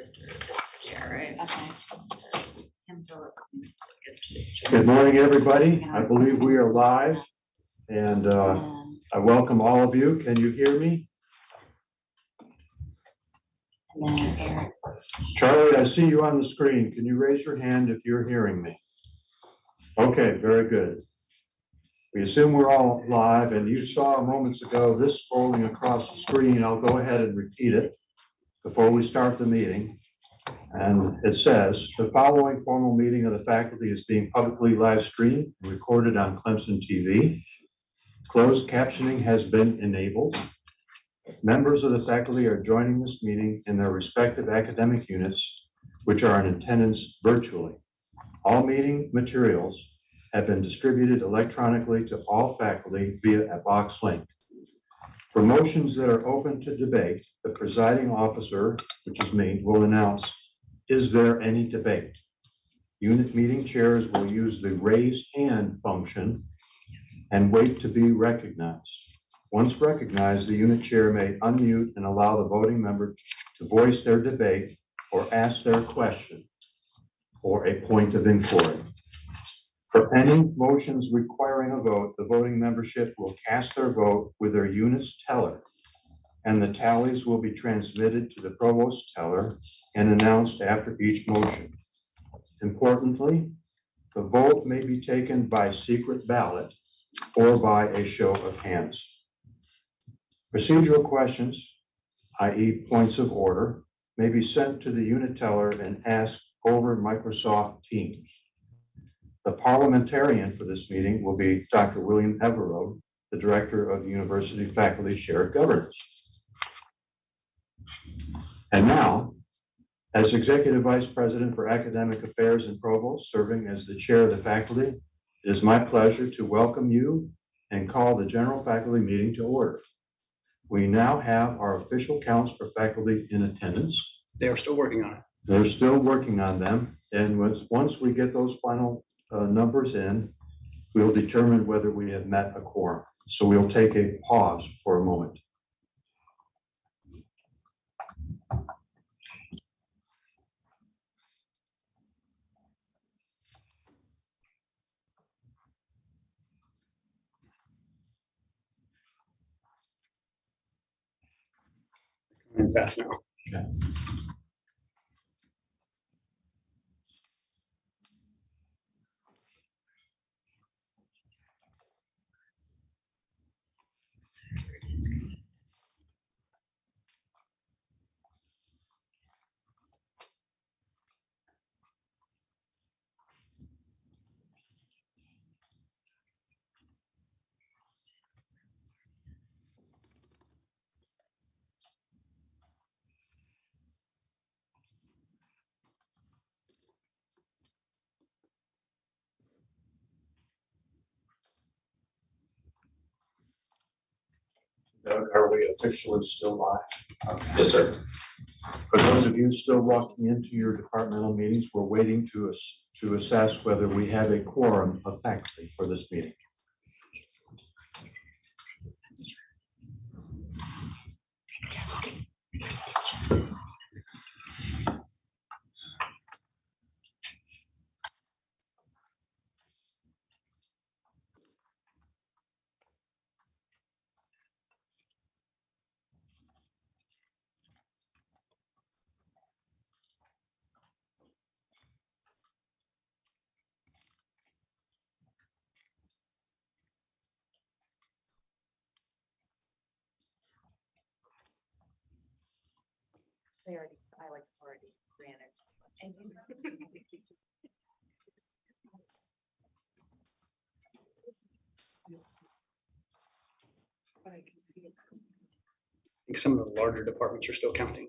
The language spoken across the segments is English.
Yeah, right. Okay. Good morning, everybody. I believe we are live, and I welcome all of you. Can you hear me? And then Eric. Charlie, I see you on the screen. Can you raise your hand if you're hearing me? Okay, very good. We assume we're all live, and you saw moments ago this scrolling across the screen. I'll go ahead and repeat it before we start the meeting. And it says, the following formal meeting of the faculty is being publicly live streamed and recorded on Clemson TV. Closed captioning has been enabled. Members of the faculty are joining this meeting in their respective academic units, which are in attendance virtually. All meeting materials have been distributed electronically to all faculty via a box link. For motions that are open to debate, the presiding officer, which is me, will announce, is there any debate? Unit meeting chairs will use the raise hand function and wait to be recognized. Once recognized, the unit chair may unmute and allow the voting member to voice their debate or ask their question or a point of inquiry. For any motions requiring a vote, the voting membership will cast their vote with their unit's teller, and the tallies will be transmitted to the provost teller and announced after each motion. Importantly, the vote may be taken by secret ballot or by a show of hands. Procedural questions, i.e. points of order, may be sent to the unit teller and asked over Microsoft Teams. The parliamentarian for this meeting will be Dr. William Everode, the Director of University Faculty Shared Governance. And now, as Executive Vice President for Academic Affairs and Provost, serving as the Chair of the Faculty, it is my pleasure to welcome you and call the General Faculty Meeting to order. We now have our official counts for faculty in attendance. They are still working on it. They're still working on them, and once we get those final numbers in, we'll determine whether we have met a quorum. So we'll take a pause for a moment. Coming fast now. Okay. Doug, are we officially still live? Yes, sir. For those of you still walking into your departmental meetings, we're waiting to assess whether we have a quorum of faculty for this meeting. Alex already granted. I think some of the larger departments are still counting.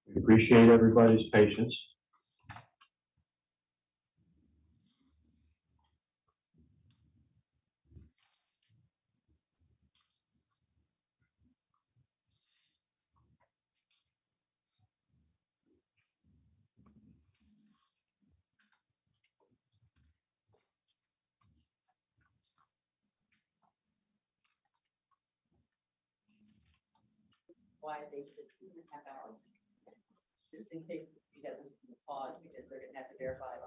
We appreciate everybody's patience. why they did 2.5 hours. Just in case you got this pause, because they're gonna have to verify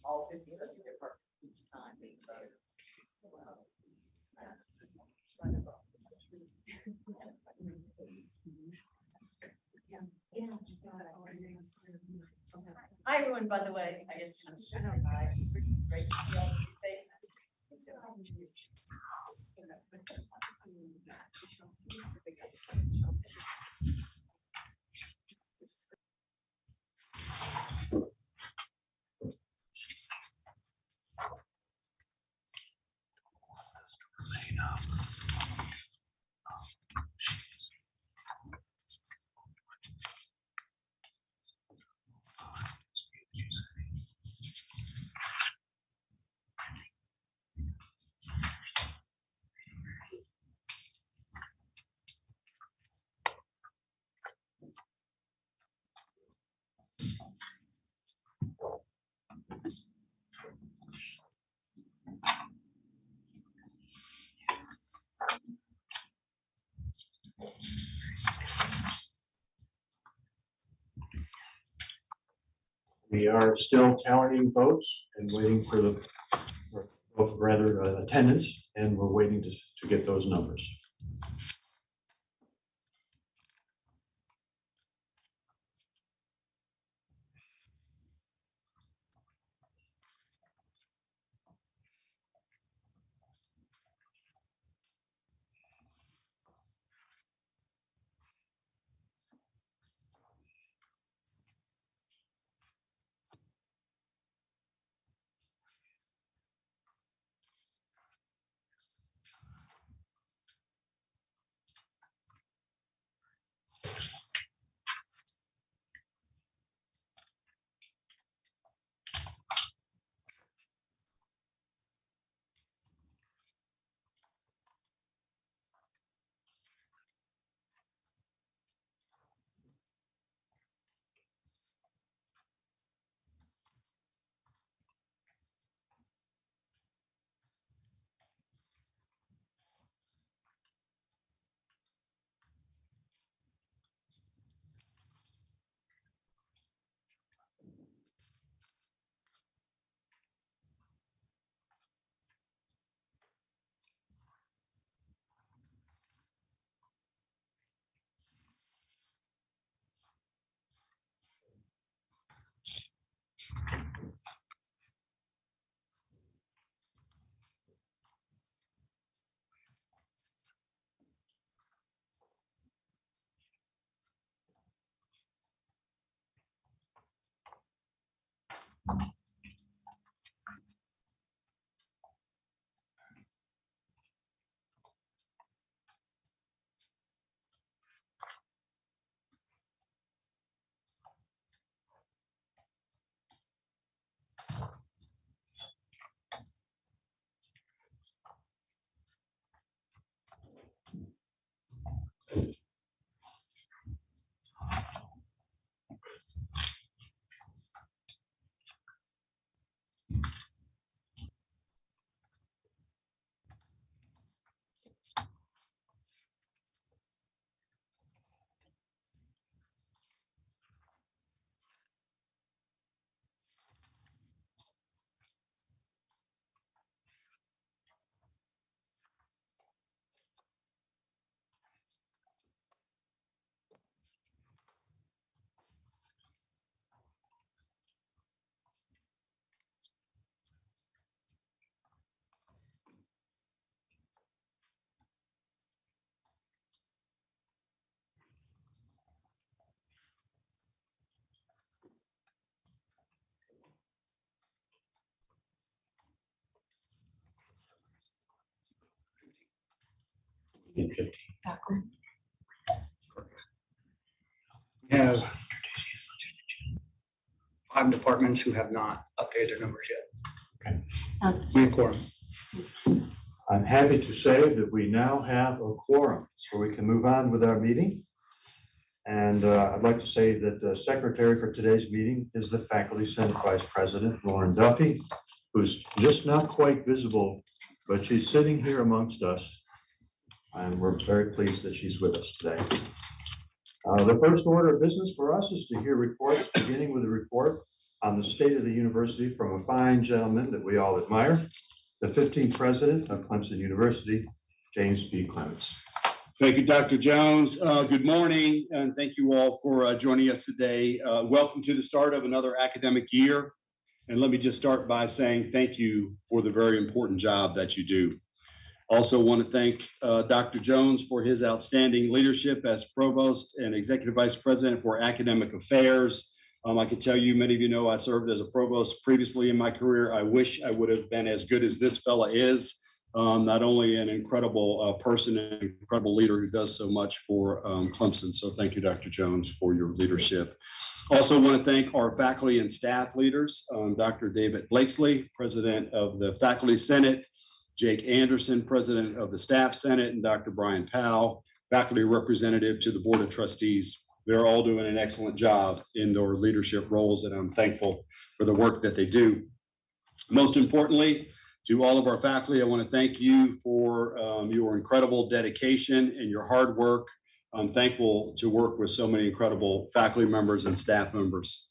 all 50 subject parts each time. Hi, everyone, by the way, I guess. Great to see all of you face. We are still counting votes and waiting for the, or rather, attendance, and we're waiting to get those numbers. We have 5 departments who have not updated their numbers yet. We have quorum. I'm happy to say that we now have a quorum, so we can move on with our meeting. And I'd like to say that the secretary for today's meeting is the Faculty Senate Vice President, Lauren Duffy, who's just not quite visible, but she's sitting here amongst us. And we're very pleased that she's with us today. The first order of business for us is to hear reports, beginning with a report on the state of the university from a fine gentleman that we all admire, the 15th president of Clemson University, James B. Clements. Thank you, Dr. Jones. Good morning, and thank you all for joining us today. Welcome to the start of another academic year. And let me just start by saying thank you for the very important job that you do. Also want to thank Dr. Jones for his outstanding leadership as Provost and Executive Vice President for Academic Affairs. I can tell you, many of you know I served as a provost previously in my career. I wish I would have been as good as this fella is. Not only an incredible person, an incredible leader who does so much for Clemson. So thank you, Dr. Jones, for your leadership. Also want to thank our faculty and staff leaders, Dr. David Blakesley, President of the Faculty Senate, Jake Anderson, President of the Staff Senate, and Dr. Brian Powell, Faculty Representative to the Board of Trustees. They're all doing an excellent job in their leadership roles, and I'm thankful for the work that they do. Most importantly, to all of our faculty, I want to thank you for your incredible dedication and your hard work. I'm thankful to work with so many incredible faculty members and staff members.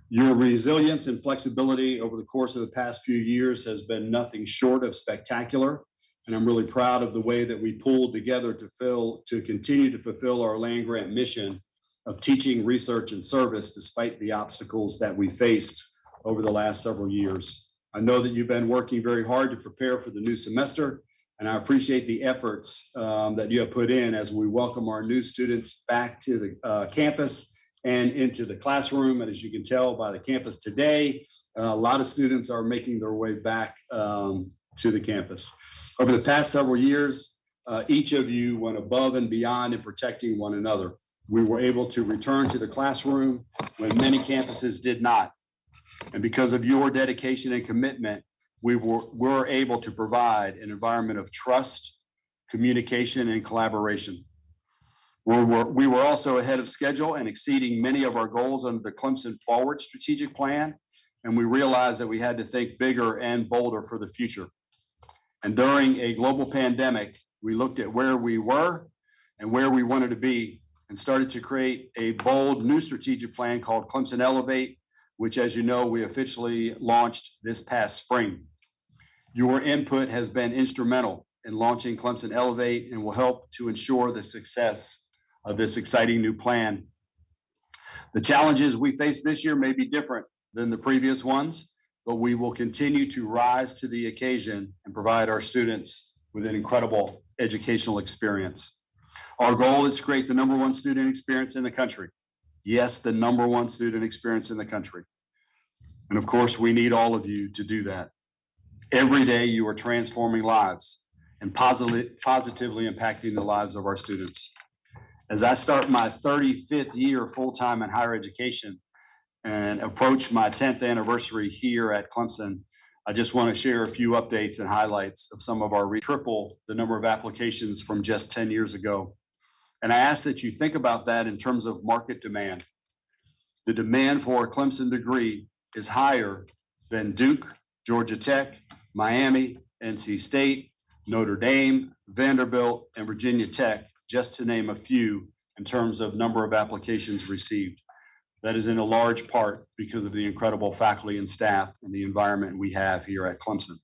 Your resilience and flexibility over the course of the past few years has been nothing short of spectacular. And I'm really proud of the way that we pulled together to continue to fulfill our land-grant mission of teaching, research, and service despite the obstacles that we faced over the last several years. I know that you've been working very hard to prepare for the new semester, and I appreciate the efforts that you have put in as we welcome our new students back to the campus and into the classroom. And as you can tell by the campus today, a lot of students are making their way back to the campus. Over the past several years, each of you went above and beyond in protecting one another. We were able to return to the classroom when many campuses did not. And because of your dedication and commitment, we were able to provide an environment of trust, communication, and collaboration. We were also ahead of schedule and exceeding many of our goals under the Clemson Forward strategic plan, and we realized that we had to think bigger and bolder for the future. And during a global pandemic, we looked at where we were and where we wanted to be and started to create a bold new strategic plan called Clemson Elevate, which, as you know, we officially launched this past spring. Your input has been instrumental in launching Clemson Elevate and will help to ensure the success of this exciting new plan. The challenges we face this year may be different than the previous ones, but we will continue to rise to the occasion and provide our students with an incredible educational experience. Our goal is to create the #1 student experience in the country. Yes, the #1 student experience in the country. And of course, we need all of you to do that. Every day you are transforming lives and positively impacting the lives of our students. As I start my 35th year full-time in higher education and approach my 10th anniversary here at Clemson, I just want to share a few updates and highlights of some of our triple the number of applications from just 10 years ago. And I ask that you think about that in terms of market demand. The demand for a Clemson degree is higher than Duke, Georgia Tech, Miami, NC State, Notre Dame, Vanderbilt, and Virginia Tech, just to name a few in terms of number of applications received. That is in a large part because of the incredible faculty and staff and the environment we have here at Clemson.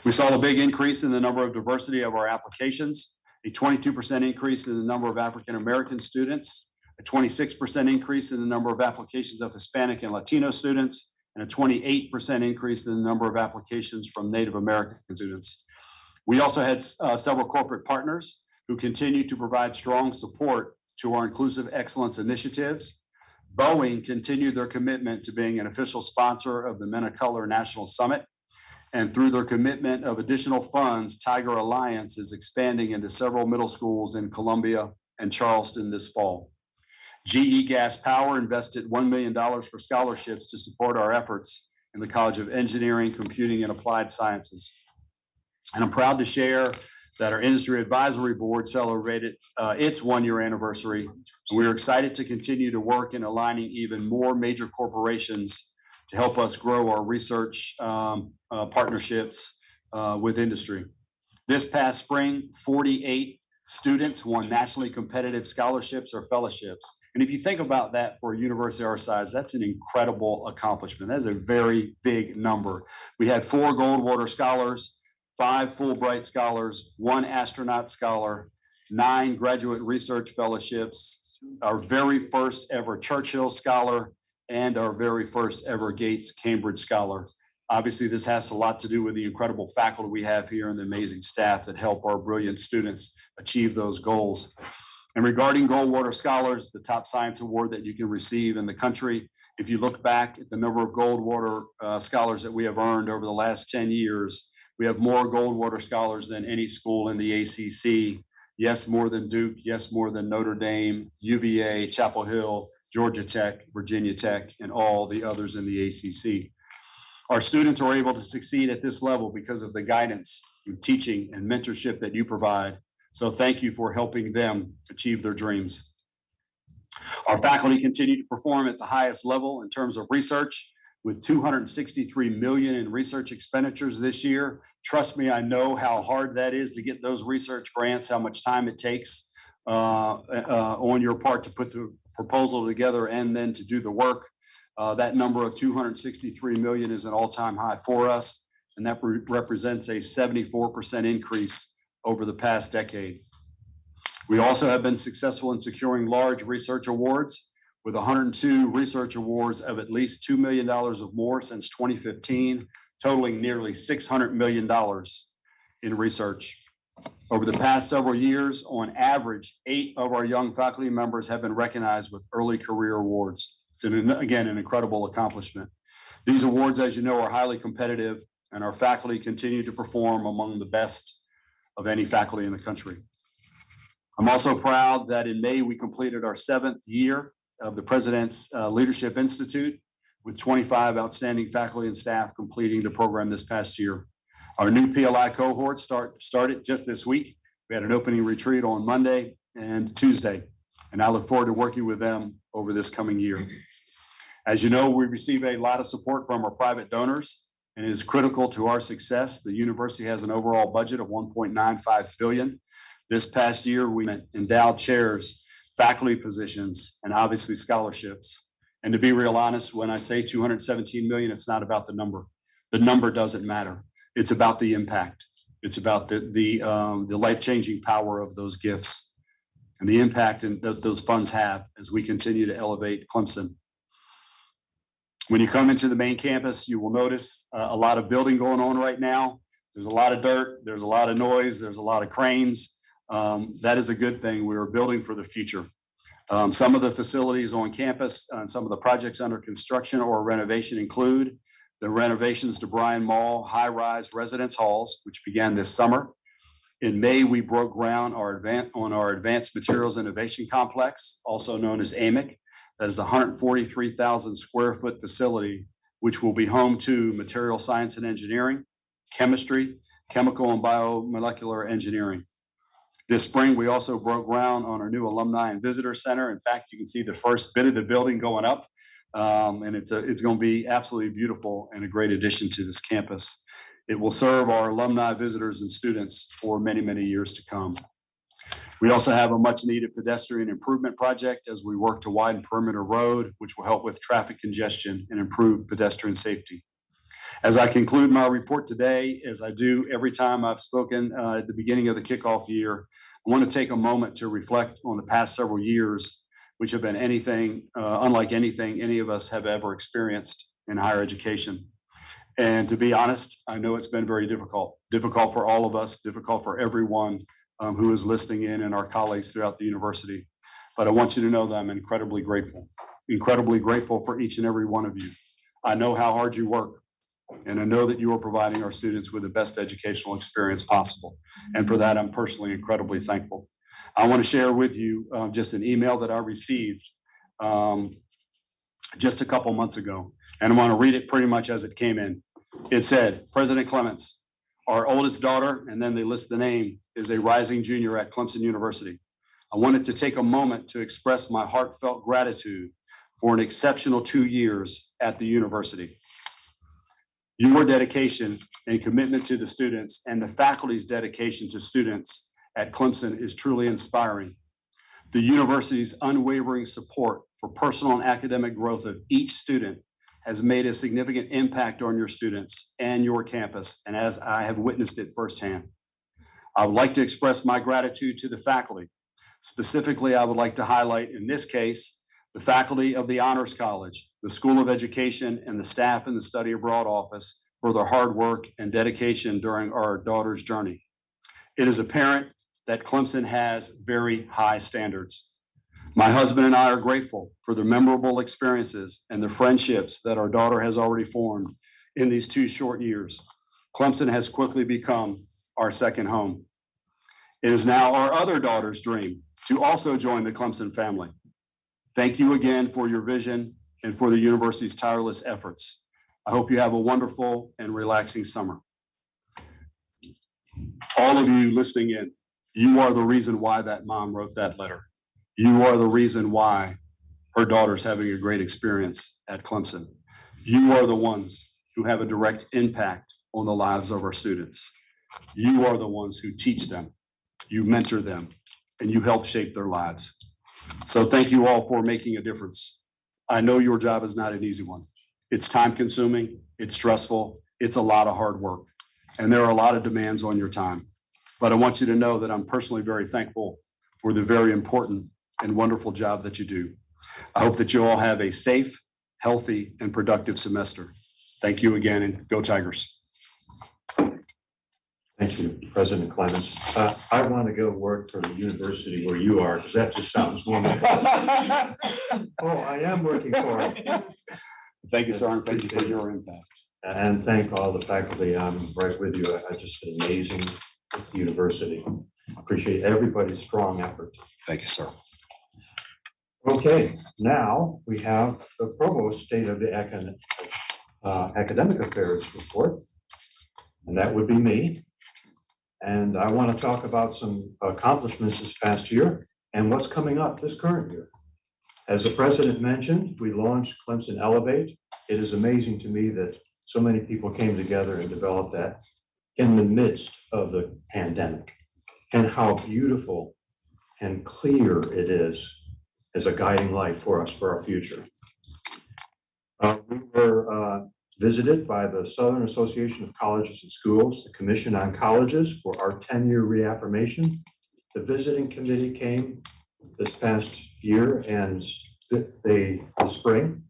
We saw a big increase in the number of diversity of our applications, a 22% increase in the number of African American students, a 26% increase in the number of applications of Hispanic and Latino students, and a 28% increase in the number of applications from Native American students. We also had several corporate partners who continue to provide strong support to our inclusive excellence initiatives. Boeing continued their commitment to being an official sponsor of the Men of Color National Summit. And through their commitment of additional funds, Tiger Alliance is expanding into several middle schools in Columbia and Charleston this fall. GE Gas Power invested $1 million for scholarships to support our efforts in the College of Engineering, Computing, and Applied Sciences. And I'm proud to share that our Industry Advisory Board celebrated its one-year anniversary. And we are excited to continue to work in aligning even more major corporations to help us grow our research partnerships with industry. This past spring, 48 students won nationally competitive scholarships or fellowships, And if you think about that for a university our size, that's an incredible accomplishment. That's a very big number. We had 4 Goldwater scholars, 5 Fulbright scholars, 1 astronaut scholar, 9 graduate research fellowships, our very first ever Churchill scholar, and our very first ever Gates Cambridge scholar. Obviously, this has a lot to do with the incredible faculty we have here and the amazing staff that help our brilliant students achieve those goals. And regarding Goldwater scholars, the top science award that you can receive in the country, if you look back at the number of Goldwater scholars that we have earned over the last 10 years, we have more Goldwater scholars than any school in the ACC. Yes, more than Duke. Yes, more than Notre Dame, UVA, Chapel Hill, Georgia Tech, Virginia Tech, and all the others in the ACC. Our students are able to succeed at this level because of the guidance and teaching and mentorship that you provide. So thank you for helping them achieve their dreams. Our faculty continue to perform at the highest level in terms of research with $263 million in research expenditures this year. Trust me, I know how hard that is to get those research grants, how much time it takes on your part to put the proposal together and then to do the work. That number of 263 million is an all-time high for us, and that represents a 74% increase over the past decade. We also have been successful in securing large research awards with 102 research awards of at least $2 million or more since 2015, totaling nearly $600 million in research. Over the past several years, on average, 8 of our young faculty members have been recognized with early career awards. It's, again, an incredible accomplishment. These awards, as you know, are highly competitive, and our faculty continue to perform among the best of any faculty in the country. I'm also proud that in May, we completed our 7th year of the President's Leadership Institute, with 25 outstanding faculty and staff completing the program this past year. Our new PLI cohort started just this week. We had an opening retreat on Monday and Tuesday, and I look forward to working with them over this coming year. As you know, we receive a lot of support from our private donors, and it is critical to our success. The university has an overall budget of $1.95 billion. This past year, we endowed chairs, faculty positions, and obviously scholarships. And to be real honest, when I say 217 million, it's not about the number. The number doesn't matter. It's about the impact. It's about the life-changing power of those gifts and the impact that those funds have as we continue to elevate Clemson. When you come into the main campus, you will notice a lot of building going on right now. There's a lot of dirt, there's a lot of noise, there's a lot of cranes. That is a good thing. We are building for the future. Some of the facilities on campus and some of the projects under construction or renovation include the renovations to Bryan Mall high-rise residence halls, which began this summer. In May, we broke ground on our Advanced Materials Innovation Complex, also known as AMIC. That is a 143,000 square foot facility, which will be home to material science and engineering, chemistry, chemical and biomolecular engineering. This spring, we also broke ground on our new Alumni and Visitor Center. In fact, you can see the first bit of the building going up, and it's going to be absolutely beautiful and a great addition to this campus. It will serve our alumni, visitors, and students for many, many years to come. We also have a much-needed pedestrian improvement project as we work to widen Perimeter Road, which will help with traffic congestion and improve pedestrian safety. As I conclude my report today, as I do every time I've spoken at the beginning of the kickoff year, I want to take a moment to reflect on the past several years, which have been unlike anything any of us have ever experienced in higher education. And to be honest, I know it's been very difficult for all of us, difficult for everyone who is listening in and our colleagues throughout the university. But I want you to know that I'm incredibly grateful for each and every one of you. I know how hard you work, and I know that you are providing our students with the best educational experience possible. And for that, I'm personally incredibly thankful. I want to share with you just an email that I received just a couple months ago, and I want to read it pretty much as it came in. It said, President Clements, our oldest daughter, and then they list the name, is a rising junior at Clemson University. I wanted to take a moment to express my heartfelt gratitude for an exceptional 2 years at the university. Your dedication and commitment to the students and the faculty's dedication to students at Clemson is truly inspiring. The university's unwavering support for personal and academic growth of each student has made a significant impact on your students and your campus, and as I have witnessed it firsthand. I would like to express my gratitude to the faculty. Specifically, I would like to highlight, in this case, the faculty of the Honors College, the School of Education, and the staff in the Study Abroad office for their hard work and dedication during our daughter's journey. It is apparent that Clemson has very high standards. My husband and I are grateful for the memorable experiences and the friendships that our daughter has already formed in these 2 short years. Clemson has quickly become our second home. It is now our other daughter's dream to also join the Clemson family. Thank you again for your vision and for the university's tireless efforts. I hope you have a wonderful and relaxing summer. All of you listening in, you are the reason why that mom wrote that letter. You are the reason why her daughter's having a great experience at Clemson. You are the ones who have a direct impact on the lives of our students. You are the ones who teach them, you mentor them, and you help shape their lives. So thank you all for making a difference. I know your job is not an easy one. It's time consuming, it's stressful, it's a lot of hard work, and there are a lot of demands on your time. But I want you to know that I'm personally very thankful for the very important and wonderful job that you do. I hope that you all have a safe, healthy, and productive semester. Thank you again, and go Tigers. Thank you, President Clemens. I want to go work for the university where you are, because that just sounds wonderful. Oh, I am working for it. Thank you, sir, and thank you for your impact. And thank all the faculty. I'm right with you. I just an amazing university. Appreciate everybody's strong effort. Thank you, sir. Okay, now we have the Provost State of the Academic Affairs report, and that would be me. And I want to talk about some accomplishments this past year and what's coming up this current year. As the president mentioned, we launched Clemson Elevate. It is amazing to me that so many people came together and developed that in the midst of the pandemic, and how beautiful and clear it is as a guiding light for us for our future. We were visited by the Southern Association of Colleges and Schools, the Commission on Colleges, for our 10-year reaffirmation. The visiting committee came this past year and the spring.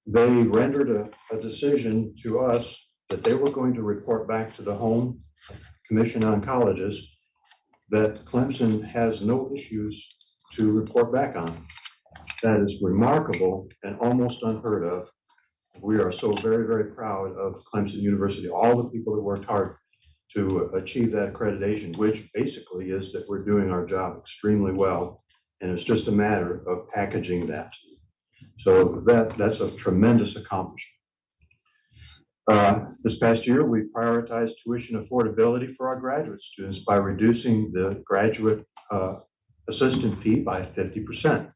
They rendered a decision to us that they were going to report back to the home Commission on Colleges that Clemson has no issues to report back on. That is remarkable and almost unheard of. We are so very, very proud of Clemson University, all the people that worked hard to achieve that accreditation, which basically is that we're doing our job extremely well, and it's just a matter of packaging that. So that's a tremendous accomplishment. This past year, we prioritized tuition affordability for our graduate students by reducing the graduate assistant fee by 50%.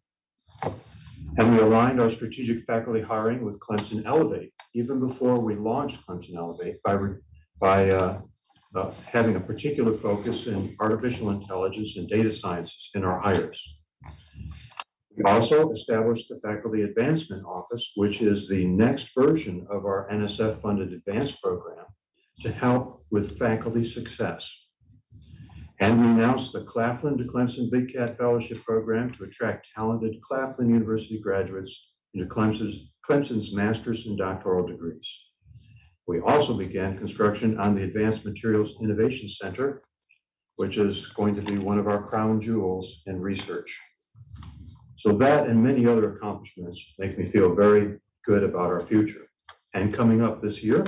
And we aligned our strategic faculty hiring with Clemson Elevate, even before we launched Clemson Elevate, by having a particular focus in artificial intelligence and data sciences in our hires. We also established the Faculty Advancement Office, which is the next version of our NSF-funded advanced program to help with faculty success. And we announced the Claflin to Clemson Big Cat Fellowship Program to attract talented Claflin University graduates into Clemson's master's and doctoral degrees. We also began construction on the Advanced Materials Innovation Center, which is going to be one of our crown jewels in research. So that and many other accomplishments make me feel very good about our future. And coming up this year,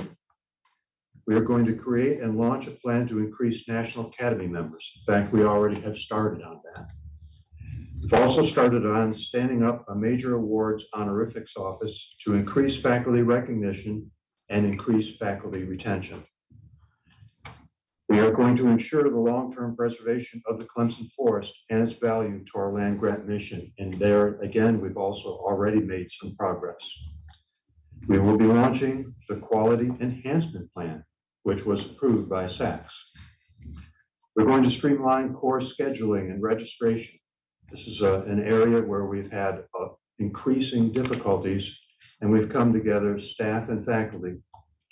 we are going to create and launch a plan to increase National Academy members. In fact, we already have started on that. We've also started on standing up a major awards honorifics office to increase faculty recognition and increase faculty retention. We are going to ensure the long-term preservation of the Clemson forest and its value to our land grant mission. And there, again, we've also already made some progress. We will be launching the Quality Enhancement Plan, which was approved by SACS. We're going to streamline course scheduling and registration. This is an area where we've had increasing difficulties, and we've come together, staff and faculty,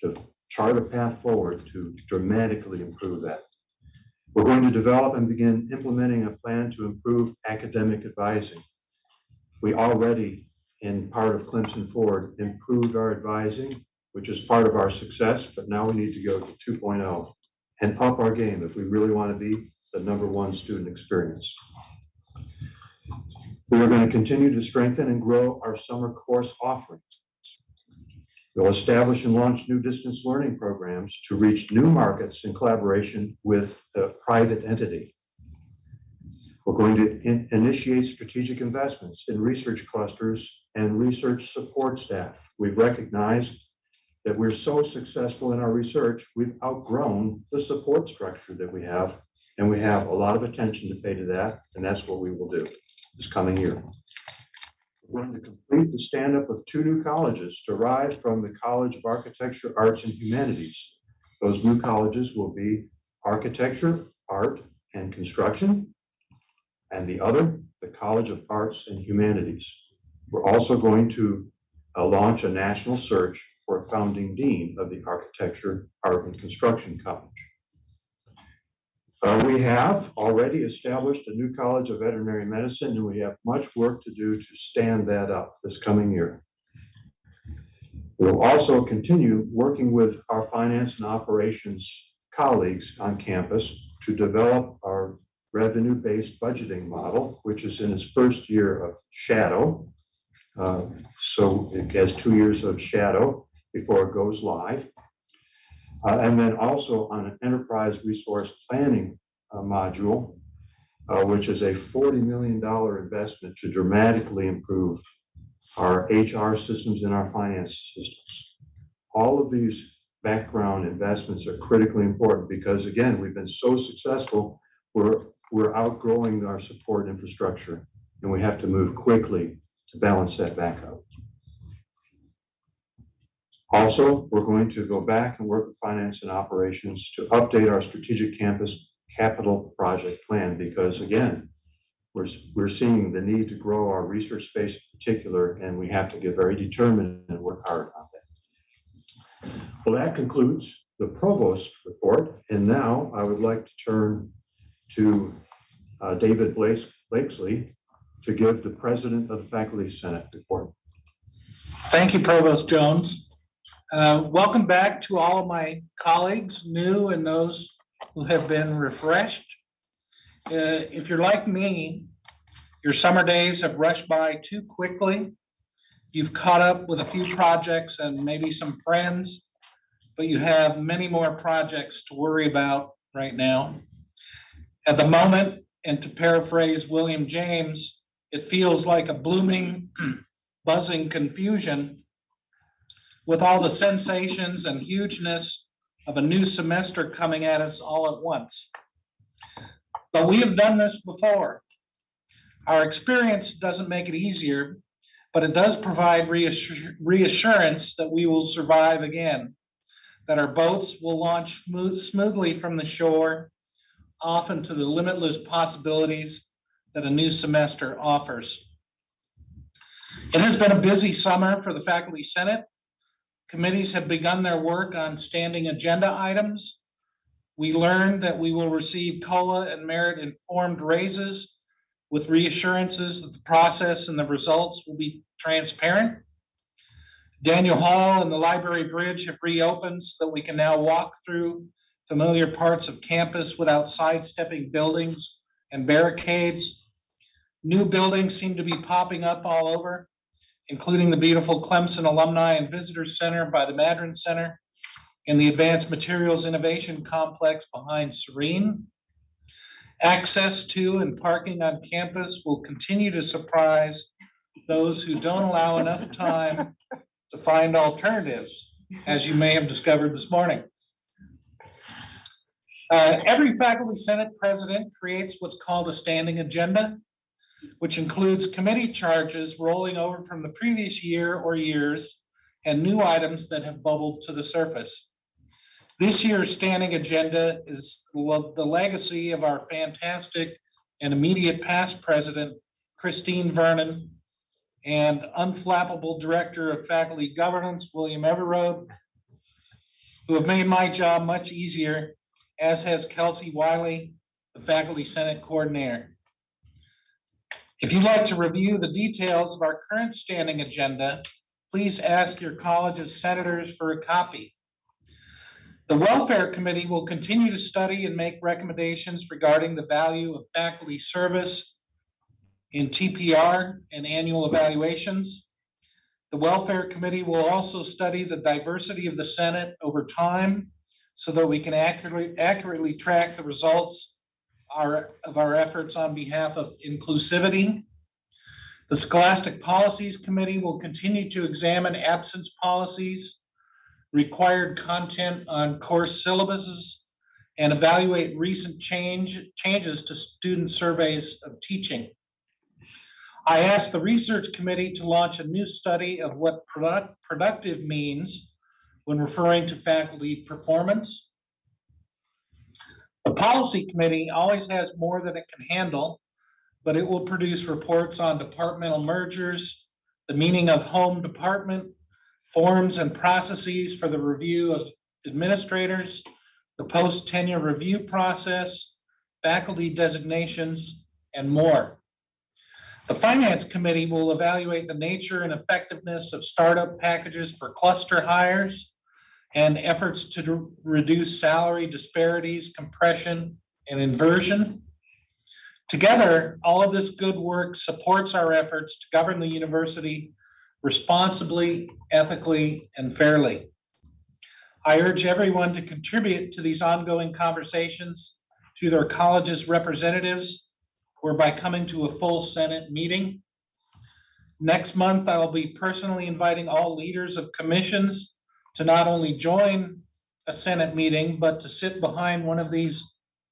to chart a path forward to dramatically improve that. We're going to develop and begin implementing a plan to improve academic advising. We already, in part of Clemson Forward, improved our advising, which is part of our success, but now we need to go to 2.0 and up our game if we really want to be the #1 student experience. We are going to continue to strengthen and grow our summer course offerings. We'll establish and launch new distance learning programs to reach new markets in collaboration with a private entity. We're going to initiate strategic investments in research clusters and research support staff. We've recognized that we're so successful in our research, we've outgrown the support structure that we have, and we have a lot of attention to pay to that, and that's what we will do this coming year. We're going to complete the stand-up of 2 new colleges derived from the College of Architecture, Arts, and Humanities. Those new colleges will be Architecture, Art, and Construction, and the other, the College of Arts and Humanities. We're also going to launch a national search for a founding dean of the Architecture, Art, and Construction College. We have already established a new College of Veterinary Medicine, and we have much work to do to stand that up this coming year. We'll also continue working with our finance and operations colleagues on campus to develop our revenue-based budgeting model, which is in its first year of shadow. So it has 2 years of shadow before it goes live. And then also on an enterprise resource planning module, which is a $40 million investment to dramatically improve our HR systems and our finance systems. All of these background investments are critically important because, again, we've been so successful, we're outgrowing our support infrastructure, and we have to move quickly to balance that back up. Also, we're going to go back and work with finance and operations to update our strategic campus capital project plan because, again, we're seeing the need to grow our research space in particular, and we have to get very determined and work hard on that. Well, that concludes the provost report, and now I would like to turn to David Blakesley to give the President of the Faculty Senate report. Thank you, Provost Jones. Welcome back to all of my colleagues, new and those who have been refreshed. If you're like me, your summer days have rushed by too quickly. You've caught up with a few projects and maybe some friends, but you have many more projects to worry about right now. At the moment, and to paraphrase William James, it feels like a blooming, buzzing confusion with all the sensations and hugeness of a new semester coming at us all at once. But we have done this before. Our experience doesn't make it easier, but it does provide reassurance that we will survive again, that our boats will launch smoothly from the shore, off into the limitless possibilities that a new semester offers. It has been a busy summer for the Faculty Senate. Committees have begun their work on standing agenda items. We learned that we will receive COLA and merit-informed raises with reassurances that the process and the results will be transparent. Daniel Hall and the Library Bridge have reopened so that we can now walk through familiar parts of campus without sidestepping buildings and barricades. New buildings seem to be popping up all over, including the beautiful Clemson Alumni and Visitors Center by the Madron Center and the Advanced Materials Innovation Complex behind Serene. Access to and parking on campus will continue to surprise those who don't allow enough time to find alternatives, as you may have discovered this morning. Every Faculty Senate president creates what's called a standing agenda, which includes committee charges rolling over from the previous year or years and new items that have bubbled to the surface. This year's standing agenda is the legacy of our fantastic and immediate past president, Christine Vernon, and unflappable Director of Faculty Governance, William Everode, who have made my job much easier, as has Kelsey Wiley, the Faculty Senate Coordinator. If you'd like to review the details of our current standing agenda, please ask your college's senators for a copy. The Welfare Committee will continue to study and make recommendations regarding the value of faculty service in TPR and annual evaluations. The Welfare Committee will also study the diversity of the Senate over time so that we can accurately track the results of our efforts on behalf of inclusivity. The Scholastic Policies Committee will continue to examine absence policies, required content on course syllabuses, and evaluate recent changes to student surveys of teaching. I asked the Research Committee to launch a new study of what productive means when referring to faculty performance. The Policy Committee always has more than it can handle, but it will produce reports on departmental mergers, the meaning of home department, forms and processes for the review of administrators, the post-tenure review process, faculty designations, and more. The Finance Committee will evaluate the nature and effectiveness of startup packages for cluster hires and efforts to reduce salary disparities, compression, and inversion. Together, all of this good work supports our efforts to govern the university responsibly, ethically, and fairly. I urge everyone to contribute to these ongoing conversations through their college's representatives or by coming to a full Senate meeting. Next month, I'll be personally inviting all leaders of commissions to not only join a Senate meeting, but to sit behind one of these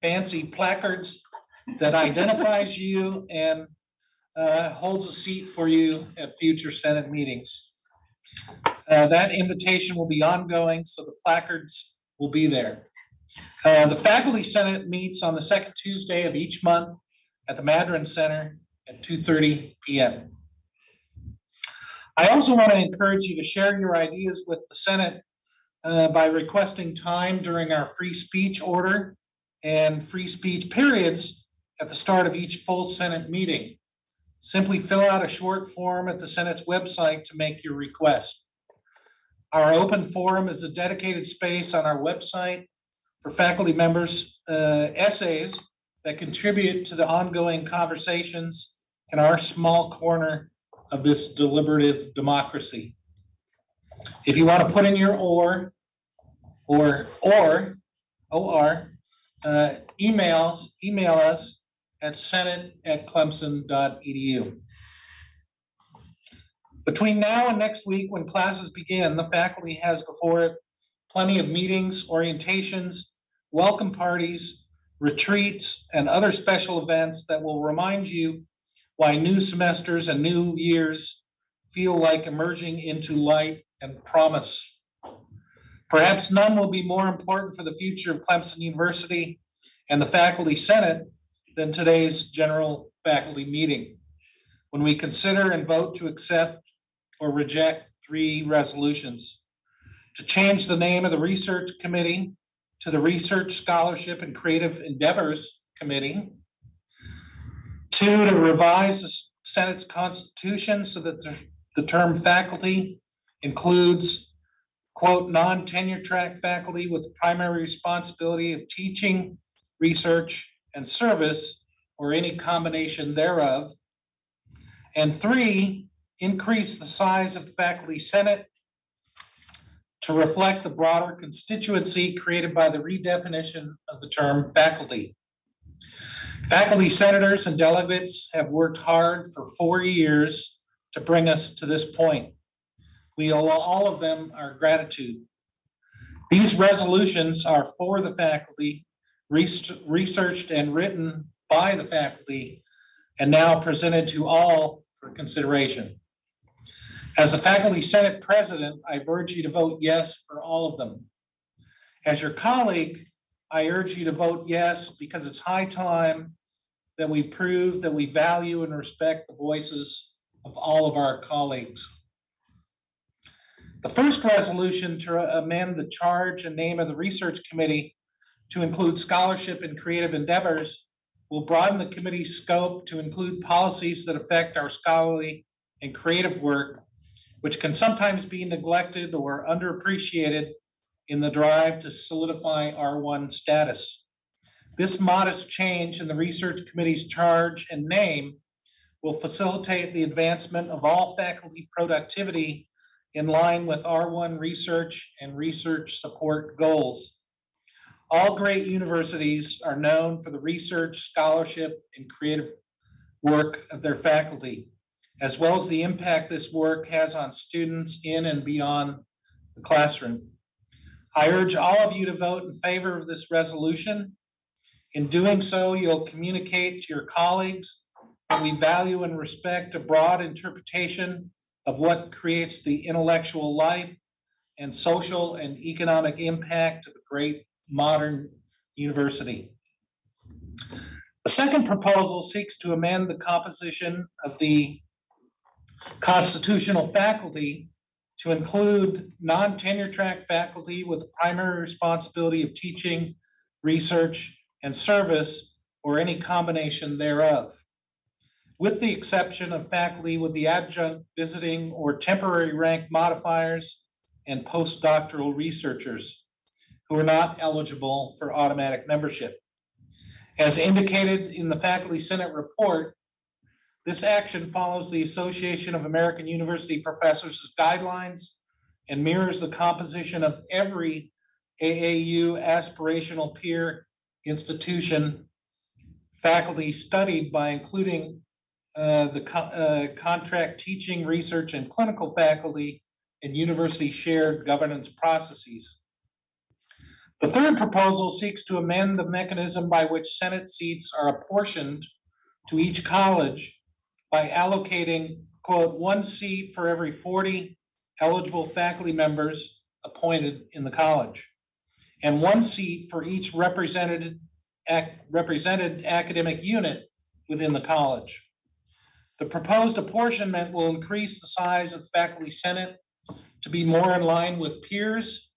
fancy placards that identifies you and holds a seat for you at future Senate meetings. That invitation will be ongoing, so the placards will be there. The Faculty Senate meets on the second Tuesday of each month at the Madron Center at 2:30 p.m. I also want to encourage you to share your ideas with the Senate by requesting time during our free speech order and free speech periods at the start of each full Senate meeting. Simply fill out a short form at the Senate's website to make your request. Our open forum is a dedicated space on our website for faculty members' essays that contribute to the ongoing conversations in our small corner of this deliberative democracy. If you want to put in your or, email us at senate@clemson.edu. Between now and next week, when classes begin, the faculty has before it plenty of meetings, orientations, welcome parties, retreats, and other special events that will remind you why new semesters and new years feel like emerging into light and promise. Perhaps none will be more important for the future of Clemson University and the Faculty Senate than today's general faculty meeting, when we consider and vote to accept or reject 3 resolutions: to change the name of the Research Committee to the Research, Scholarship, and Creative Endeavors Committee; 2, to revise the Senate's constitution so that the term faculty includes, quote, non-tenure track faculty with primary responsibility of teaching, research, and service, or any combination thereof; and 3, increase the size of the Faculty Senate to reflect the broader constituency created by the redefinition of the term faculty. Faculty senators and delegates have worked hard for 4 years to bring us to this point. We owe all of them our gratitude. These resolutions are for the faculty, researched and written by the faculty, and now presented to all for consideration. As a Faculty Senate President, I urge you to vote yes for all of them. As your colleague, I urge you to vote yes because it's high time that we prove that we value and respect the voices of all of our colleagues. The first resolution to amend the charge and name of the research committee to include scholarship and creative endeavors will broaden the committee's scope to include policies that affect our scholarly and creative work, which can sometimes be neglected or underappreciated in the drive to solidify R1 status. This modest change in the research committee's charge and name will facilitate the advancement of all faculty productivity in line with R1 research and research support goals. All great universities are known for the research, scholarship, and creative work of their faculty, as well as the impact this work has on students in and beyond the classroom. I urge all of you to vote in favor of this resolution. In doing so, you'll communicate to your colleagues that we value and respect a broad interpretation of what creates the intellectual life and social and economic impact of a great modern university. The second proposal seeks to amend the composition of the constitutional faculty to include non-tenure track faculty with the primary responsibility of teaching, research, and service, or any combination thereof, with the exception of faculty with the adjunct, visiting, or temporary rank modifiers and postdoctoral researchers who are not eligible for automatic membership. As indicated in the Faculty Senate report, this action follows the Association of American University Professors' guidelines and mirrors the composition of every AAU aspirational peer institution faculty studied by including contract teaching, research, and clinical faculty and university shared governance processes. The third proposal seeks to amend the mechanism by which Senate seats are apportioned to each college by allocating, quote, 1 seat for every 40 eligible faculty members appointed in the college, and 1 seat for each represented academic unit within the college. The proposed apportionment will increase the size of the faculty senate to be more in line with peers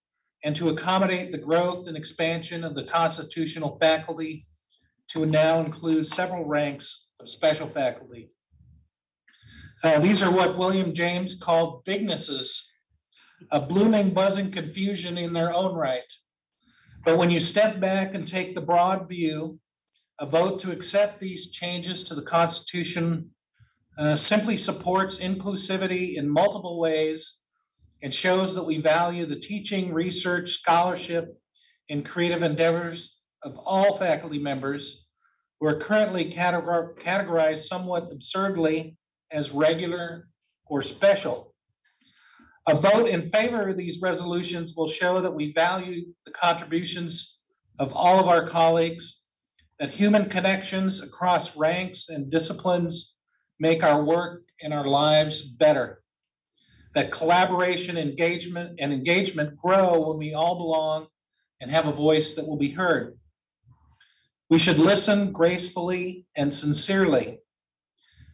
and to accommodate the growth and expansion of the constitutional faculty to now include several ranks of special faculty. These are what William James called bignesses, a blooming, buzzing confusion in their own right. But when you step back and take the broad view, a vote to accept these changes to the Constitution simply supports inclusivity in multiple ways and shows that we value the teaching, research, scholarship, and creative endeavors of all faculty members who are currently categorized somewhat absurdly as regular or special. A vote in favor of these resolutions will show that we value the contributions of all of our colleagues, that human connections across ranks and disciplines make our work and our lives better, that collaboration, engagement grow when we all belong and have a voice that will be heard. We should listen gracefully and sincerely.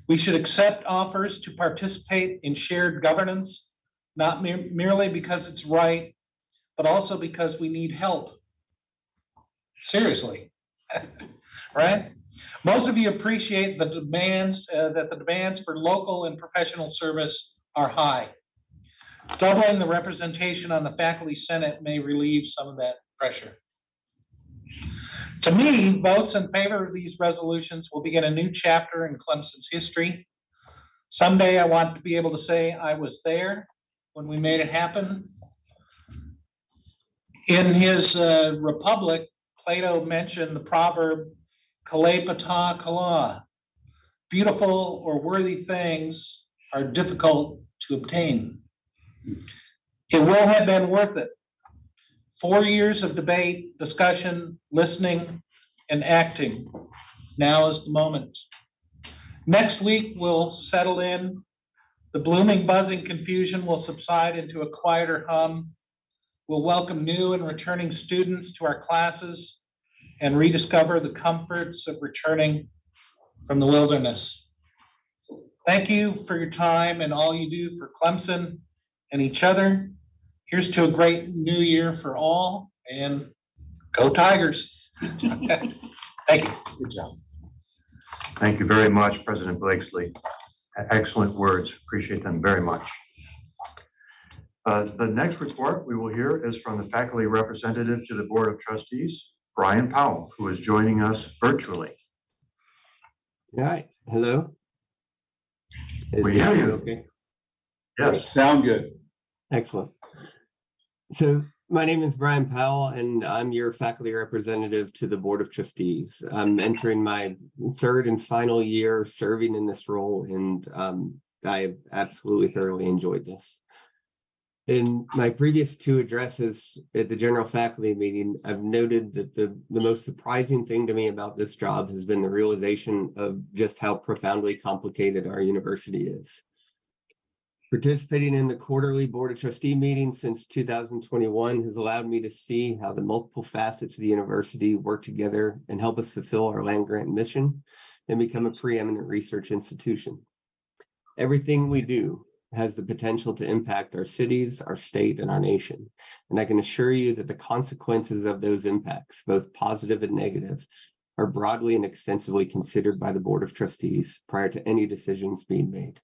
We should accept offers to participate in shared governance, not merely because it's right, but also because we need help. Seriously, right? Most of you appreciate the demands, that the demands for local and professional service are high. Doubling the representation on the faculty senate may relieve some of that pressure. To me, votes in favor of these resolutions will begin a new chapter in Clemson's history. Someday I want to be able to say I was there when we made it happen. In his Republic, Plato mentioned the proverb, "Kale pata kala." Beautiful or worthy things are difficult to obtain. It will have been worth it. 4 years of debate, discussion, listening, and acting. Now is the moment. Next week, we'll settle in. The blooming, buzzing confusion will subside into a quieter hum. We'll welcome new and returning students to our classes and rediscover the comforts of returning from the wilderness. Thank you for your time and all you do for Clemson and each other. Here's to a great new year for all, and go Tigers. Thank you. Good job. Thank you very much, President Blakesley. Excellent words. Appreciate them very much. The next report we will hear is from the faculty representative to the Board of Trustees, Brian Powell, who is joining us virtually. All right, hello. We hear you. Okay, Yes. Sound good. excellent. So my name is Brian Powell, and I'm your faculty representative to the Board of Trustees. I'm entering my third and final year serving in this role, and I have absolutely thoroughly enjoyed this. In my previous two addresses at the general faculty meeting, I've noted that the most surprising thing to me about this job has been the realization of just how profoundly complicated our university is. Participating in the quarterly Board of Trustee meetings since 2021 has allowed me to see how the multiple facets of the university work together and help us fulfill our land-grant mission and become a preeminent research institution. Everything we do has the potential to impact our cities, our state, and our nation. And I can assure you that the consequences of those impacts, both positive and negative, are broadly and extensively considered by the Board of Trustees prior to any decisions being made.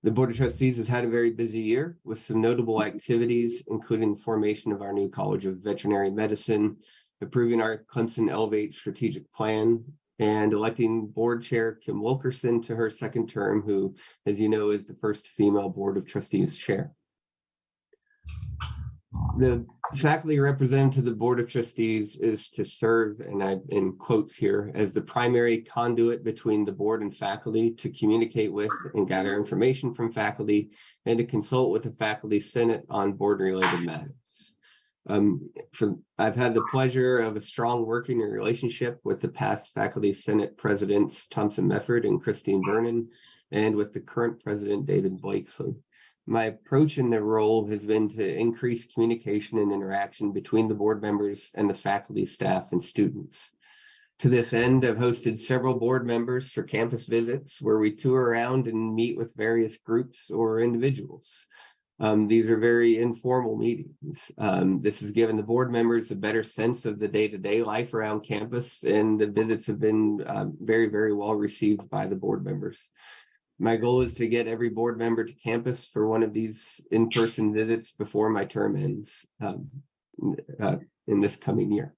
The Board of Trustees has had a very busy year with some notable activities, including the formation of our new College of Veterinary Medicine, approving our Clemson Elevate strategic plan, and electing Board Chair Kim Wilkerson to her second term, who, as you know, is the first female Board of Trustees chair. The faculty representative to the Board of Trustees is to serve, and I'm in quotes here, as the primary conduit between the board and faculty to communicate with and gather information from faculty and to consult with the faculty senate on board-related matters. I've had the pleasure of a strong working relationship with the past faculty senate presidents Thompson Mefford and Christine Vernon, and with the current president David Blakesley. My approach in the role has been to increase communication and interaction between the board members and the faculty, staff, and students. To this end, I've hosted several board members for campus visits where we tour around and meet with various groups or individuals. These are very informal meetings. This has given the board members a better sense of the day-to-day life around campus, and the visits have been very, very well received by the board members. My goal is to get every board member to campus for one of these in-person visits before my term ends in this coming year.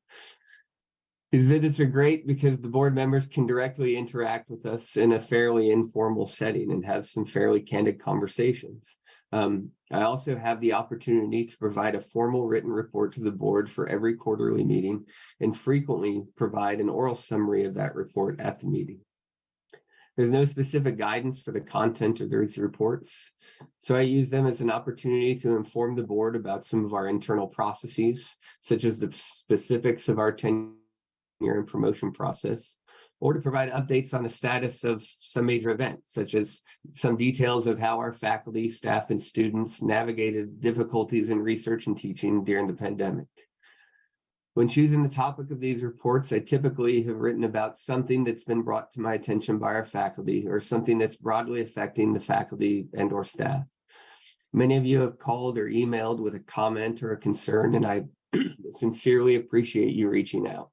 These visits are great because the board members can directly interact with us in a fairly informal setting and have some fairly candid conversations. I also have the opportunity to provide a formal written report to the board for every quarterly meeting and frequently provide an oral summary of that report at the meeting. There's no specific guidance for the content of those reports, so I use them as an opportunity to inform the board about some of our internal processes, such as the specifics of our tenure and promotion process, or to provide updates on the status of some major events, such as some details of how our faculty, staff, and students navigated difficulties in research and teaching during the pandemic. When choosing the topic of these reports, I typically have written about something that's been brought to my attention by our faculty or something that's broadly affecting the faculty and or staff. Many of you have called or emailed with a comment or a concern, and I sincerely appreciate you reaching out.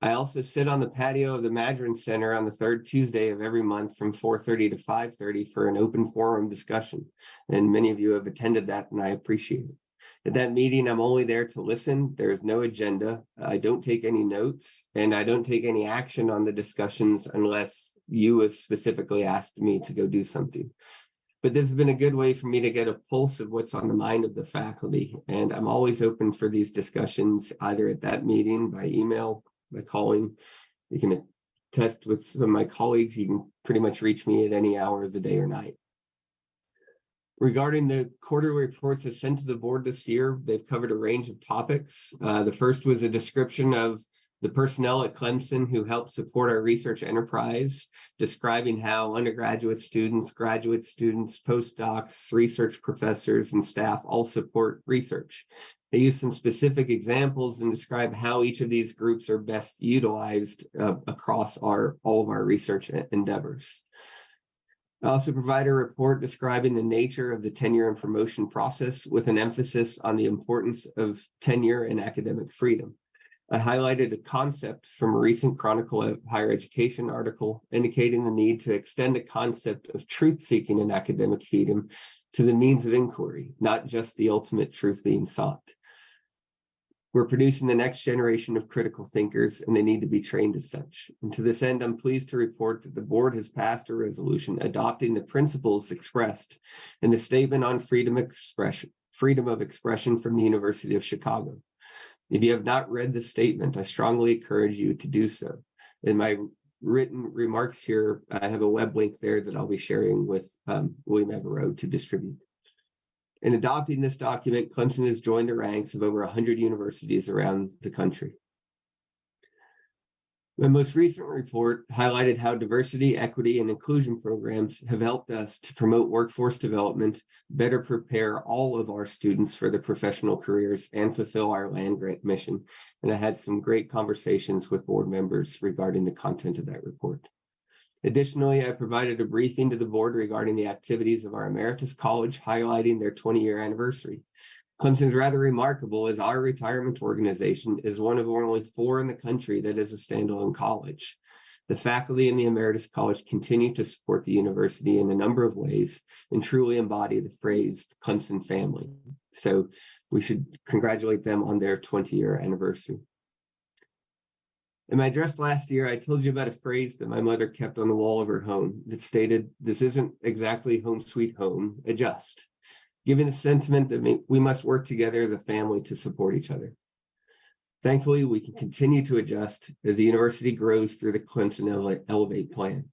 I also sit on the patio of the Madron Center on the third Tuesday of every month from 4:30 to 5:30 for an open forum discussion, and many of you have attended that, and I appreciate it. At that meeting, I'm only there to listen. There is no agenda. I don't take any notes, and I don't take any action on the discussions unless you have specifically asked me to go do something. But this has been a good way for me to get a pulse of what's on the mind of the faculty, and I'm always open for these discussions, either at that meeting, by email, by calling. You can attest with some of my colleagues. You can pretty much reach me at any hour of the day or night. Regarding the quarterly reports I've sent to the board this year, they've covered a range of topics. The first was a description of the personnel at Clemson who help support our research enterprise, describing how undergraduate students, graduate students, postdocs, research professors, and staff all support research. They use some specific examples and describe how each of these groups are best utilized across all of our research endeavors. I also provide a report describing the nature of the tenure and promotion process with an emphasis on the importance of tenure and academic freedom. I highlighted a concept from a recent Chronicle of Higher Education article indicating the need to extend the concept of truth-seeking and academic freedom to the means of inquiry, not just the ultimate truth being sought. We're producing the next generation of critical thinkers, and they need to be trained as such. And to this end, I'm pleased to report that the board has passed a resolution adopting the principles expressed in the Statement on Freedom of Expression from the University of Chicago. If you have not read the statement, I strongly encourage you to do so. In my written remarks here, I have a web link there that I'll be sharing with William Evero to distribute. In adopting this document, Clemson has joined the ranks of over 100 universities around the country. My most recent report highlighted how diversity, equity, and inclusion programs have helped us to promote workforce development, better prepare all of our students for their professional careers, and fulfill our land grant mission. And I had some great conversations with board members regarding the content of that report. Additionally, I provided a briefing to the board regarding the activities of our Emeritus College, highlighting their 20-year anniversary. Clemson is rather remarkable as our retirement organization is one of only 4 in the country that is a standalone college. The faculty in the Emeritus College continue to support the university in a number of ways and truly embody the phrase Clemson family. So we should congratulate them on their 20-year anniversary. In my address last year, I told you about a phrase that my mother kept on the wall of her home that stated, "This isn't exactly home sweet home, adjust," giving the sentiment that we must work together as a family to support each other. Thankfully, we can continue to adjust as the university grows through the Clemson Elevate plan.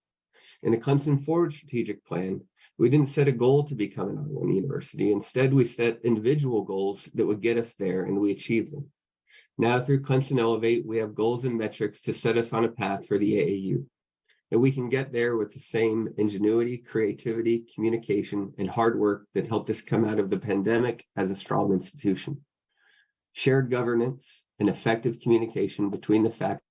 In the Clemson Forward strategic plan, we didn't set a goal to become an R1 university. Instead, we set individual goals that would get us there, and we achieved them. Now, through Clemson Elevate, we have goals and metrics to set us on a path for the AAU. And we can get there with the same ingenuity, creativity, communication, and hard work that helped us come out of the pandemic as a strong institution. Shared governance and effective communication between the faculty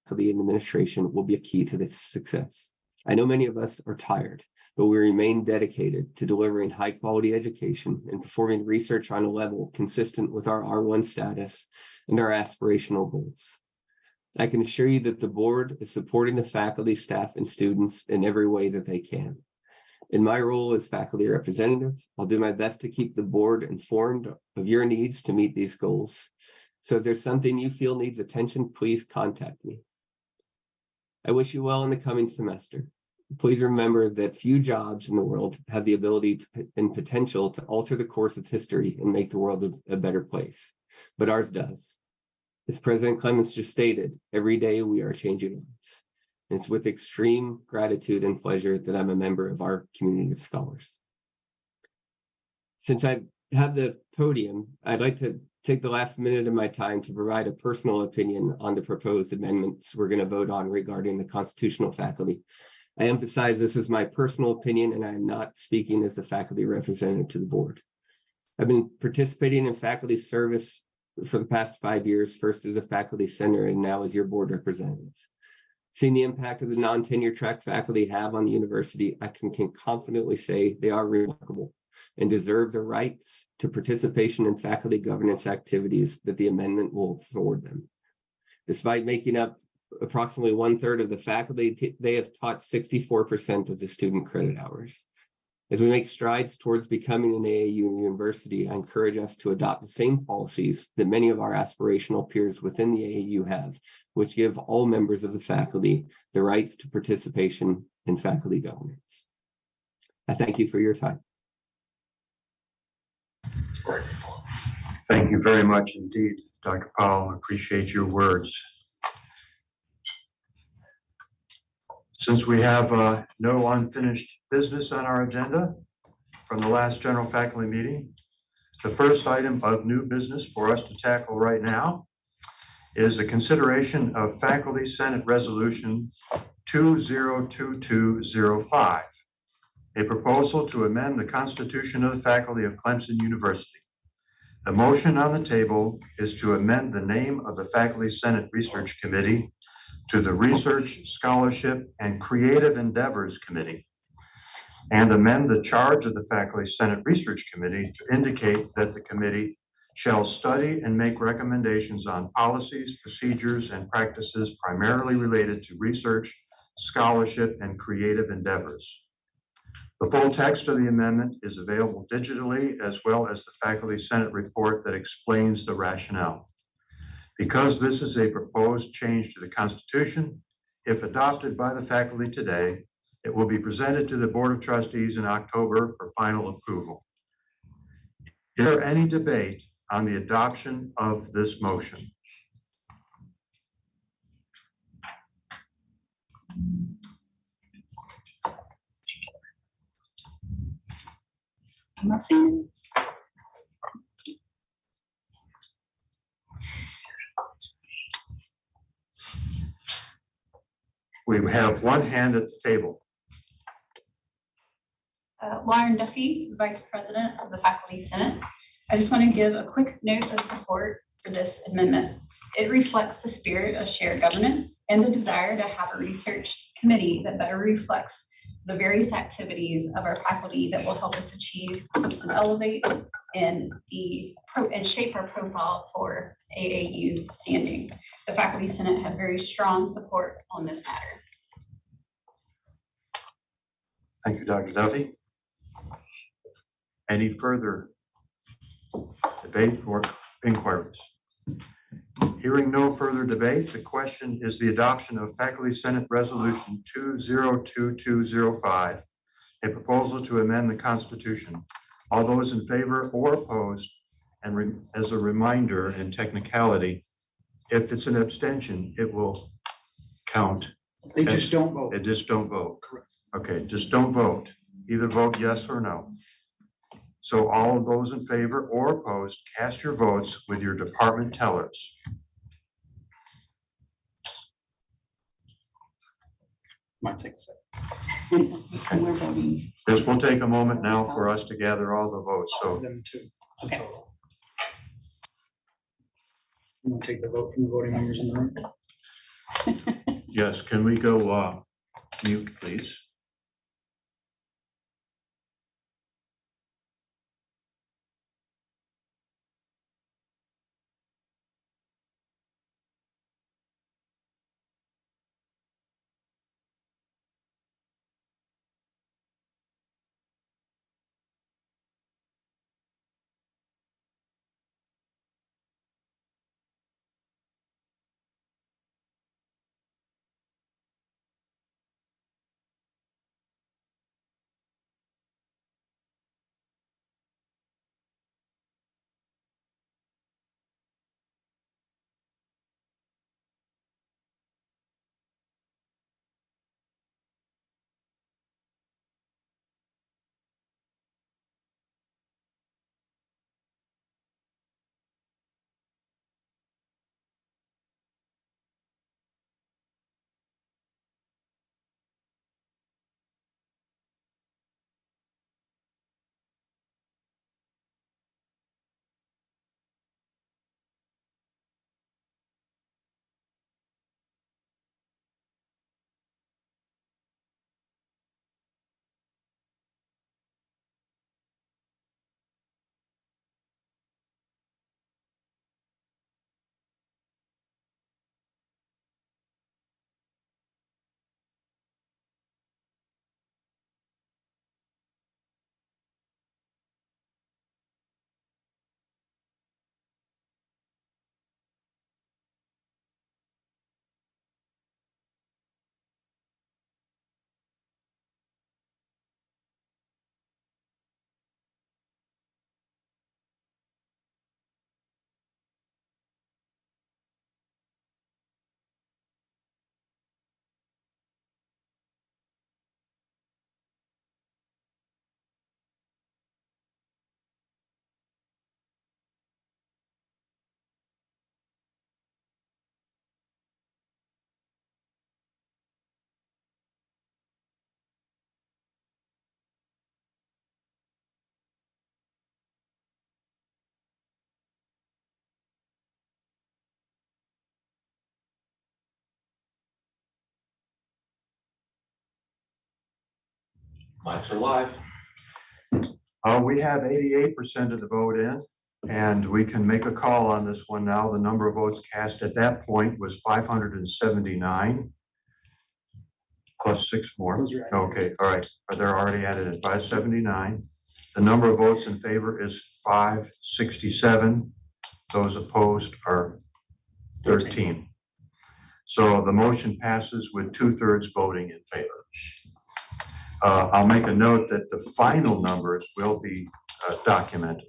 and administration will be a key to this success. I know many of us are tired, but we remain dedicated to delivering high-quality education and performing research on a level consistent with our R1 status and our aspirational goals. I can assure you that the board is supporting the faculty, staff, and students in every way that they can. In my role as faculty representative, I'll do my best to keep the board informed of your needs to meet these goals. So if there's something you feel needs attention, please contact me. I wish you well in the coming semester. Please remember that few jobs in the world have the ability and potential to alter the course of history and make the world a better place, but ours does. As President Clemens just stated, every day we are changing lives. And it's with extreme gratitude and pleasure that I'm a member of our community of scholars. Since I have the podium, I'd like to take the last minute of my time to provide a personal opinion on the proposed amendments we're going to vote on regarding the constitutional faculty. I emphasize this is my personal opinion, and I am not speaking as the faculty representative to the board. I've been participating in faculty service for the past 5 years, first as a faculty center and now as your board representative. Seeing the impact of the non-tenure track faculty have on the university, I can confidently say they are remarkable and deserve the rights to participation in faculty governance activities that the amendment will afford them. Despite making up approximately 1/3 of the faculty, they have taught 64% of the student credit hours. As we make strides towards becoming an AAU university, I encourage us to adopt the same policies that many of our aspirational peers within the AAU have, which give all members of the faculty the rights to participation in faculty governance. I thank you for your time. Thank you very much indeed, Dr. Powell. I appreciate your words. Since we have no unfinished business on our agenda from the last general faculty meeting, the first item of new business for us to tackle right now is a consideration of Faculty Senate Resolution 202205, a proposal to amend the Constitution of the Faculty of Clemson University. The motion on the table is to amend the name of the Faculty Senate Research Committee to the Research, Scholarship, and Creative Endeavors Committee, and amend the charge of the Faculty Senate Research Committee to indicate that the committee shall study and make recommendations on policies, procedures, and practices primarily related to research, scholarship, and creative endeavors. The full text of the amendment is available digitally, as well as the Faculty Senate report that explains the rationale. Because this is a proposed change to the Constitution, if adopted by the faculty today, it will be presented to the Board of Trustees in October for final approval. Is there any debate on the adoption of this motion? I'm not seeing We have one hand at the table. Lauren Duffy, Vice President of the Faculty Senate. I just want to give a quick note of support for this amendment. It reflects the spirit of shared governance and the desire to have a research committee that better reflects the various activities of our faculty that will help us achieve Clemson Elevate and shape our profile for AAU standing. The Faculty Senate had very strong support on this matter. Thank you, Dr. Duffy. Any further debate or inquiries? Hearing no further debate, the question is the adoption of Faculty Senate Resolution 202205, a proposal to amend the Constitution. All those in favor or opposed, and as a reminder and technicality, if it's an abstention, it will count. They just don't vote. It just don't vote. Correct. Okay, just don't vote. Either vote yes or no. So all of those in favor or opposed, cast your votes with your department tellers. Might take a second. And we're voting. This will take a moment now for us to gather all the votes. So Them too. Okay. I'm gonna take the vote from the voting members in the room. yes, can we go mute, please? Mics are live. We have 88% of the vote in, and we can make a call on this one now. The number of votes cast at that point was 579. Plus 6 more. Those are Okay, all right. They're already added in 579. The number of votes in favor is 567. Those opposed are 13. So the motion passes with 2/3 voting in favor. I'll make a note that the final numbers will be documented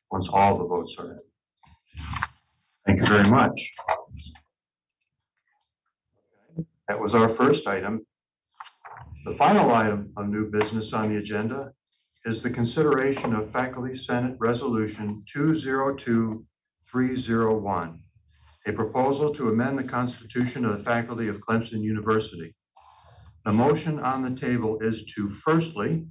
once all the votes are in. Thank you very much. That was our first item. The final item of new business on the agenda is the consideration of Faculty Senate Resolution 202301, a proposal to amend the Constitution of the Faculty of Clemson University. The motion on the table is to firstly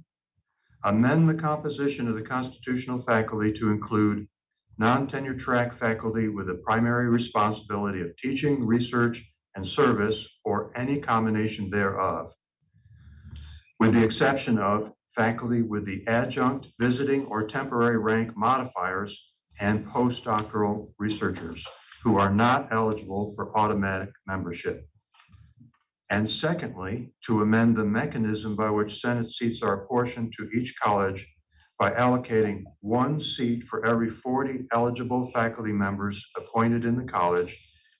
amend the composition of the constitutional faculty to include non-tenure track faculty with the primary responsibility of teaching, research, and service, or any combination thereof, with the exception of faculty with the adjunct, visiting, or temporary rank modifiers and postdoctoral researchers who are not eligible for automatic membership. And secondly, to amend the mechanism by which Senate seats are apportioned to each college by allocating 1 seat for every 40 eligible faculty members appointed in the college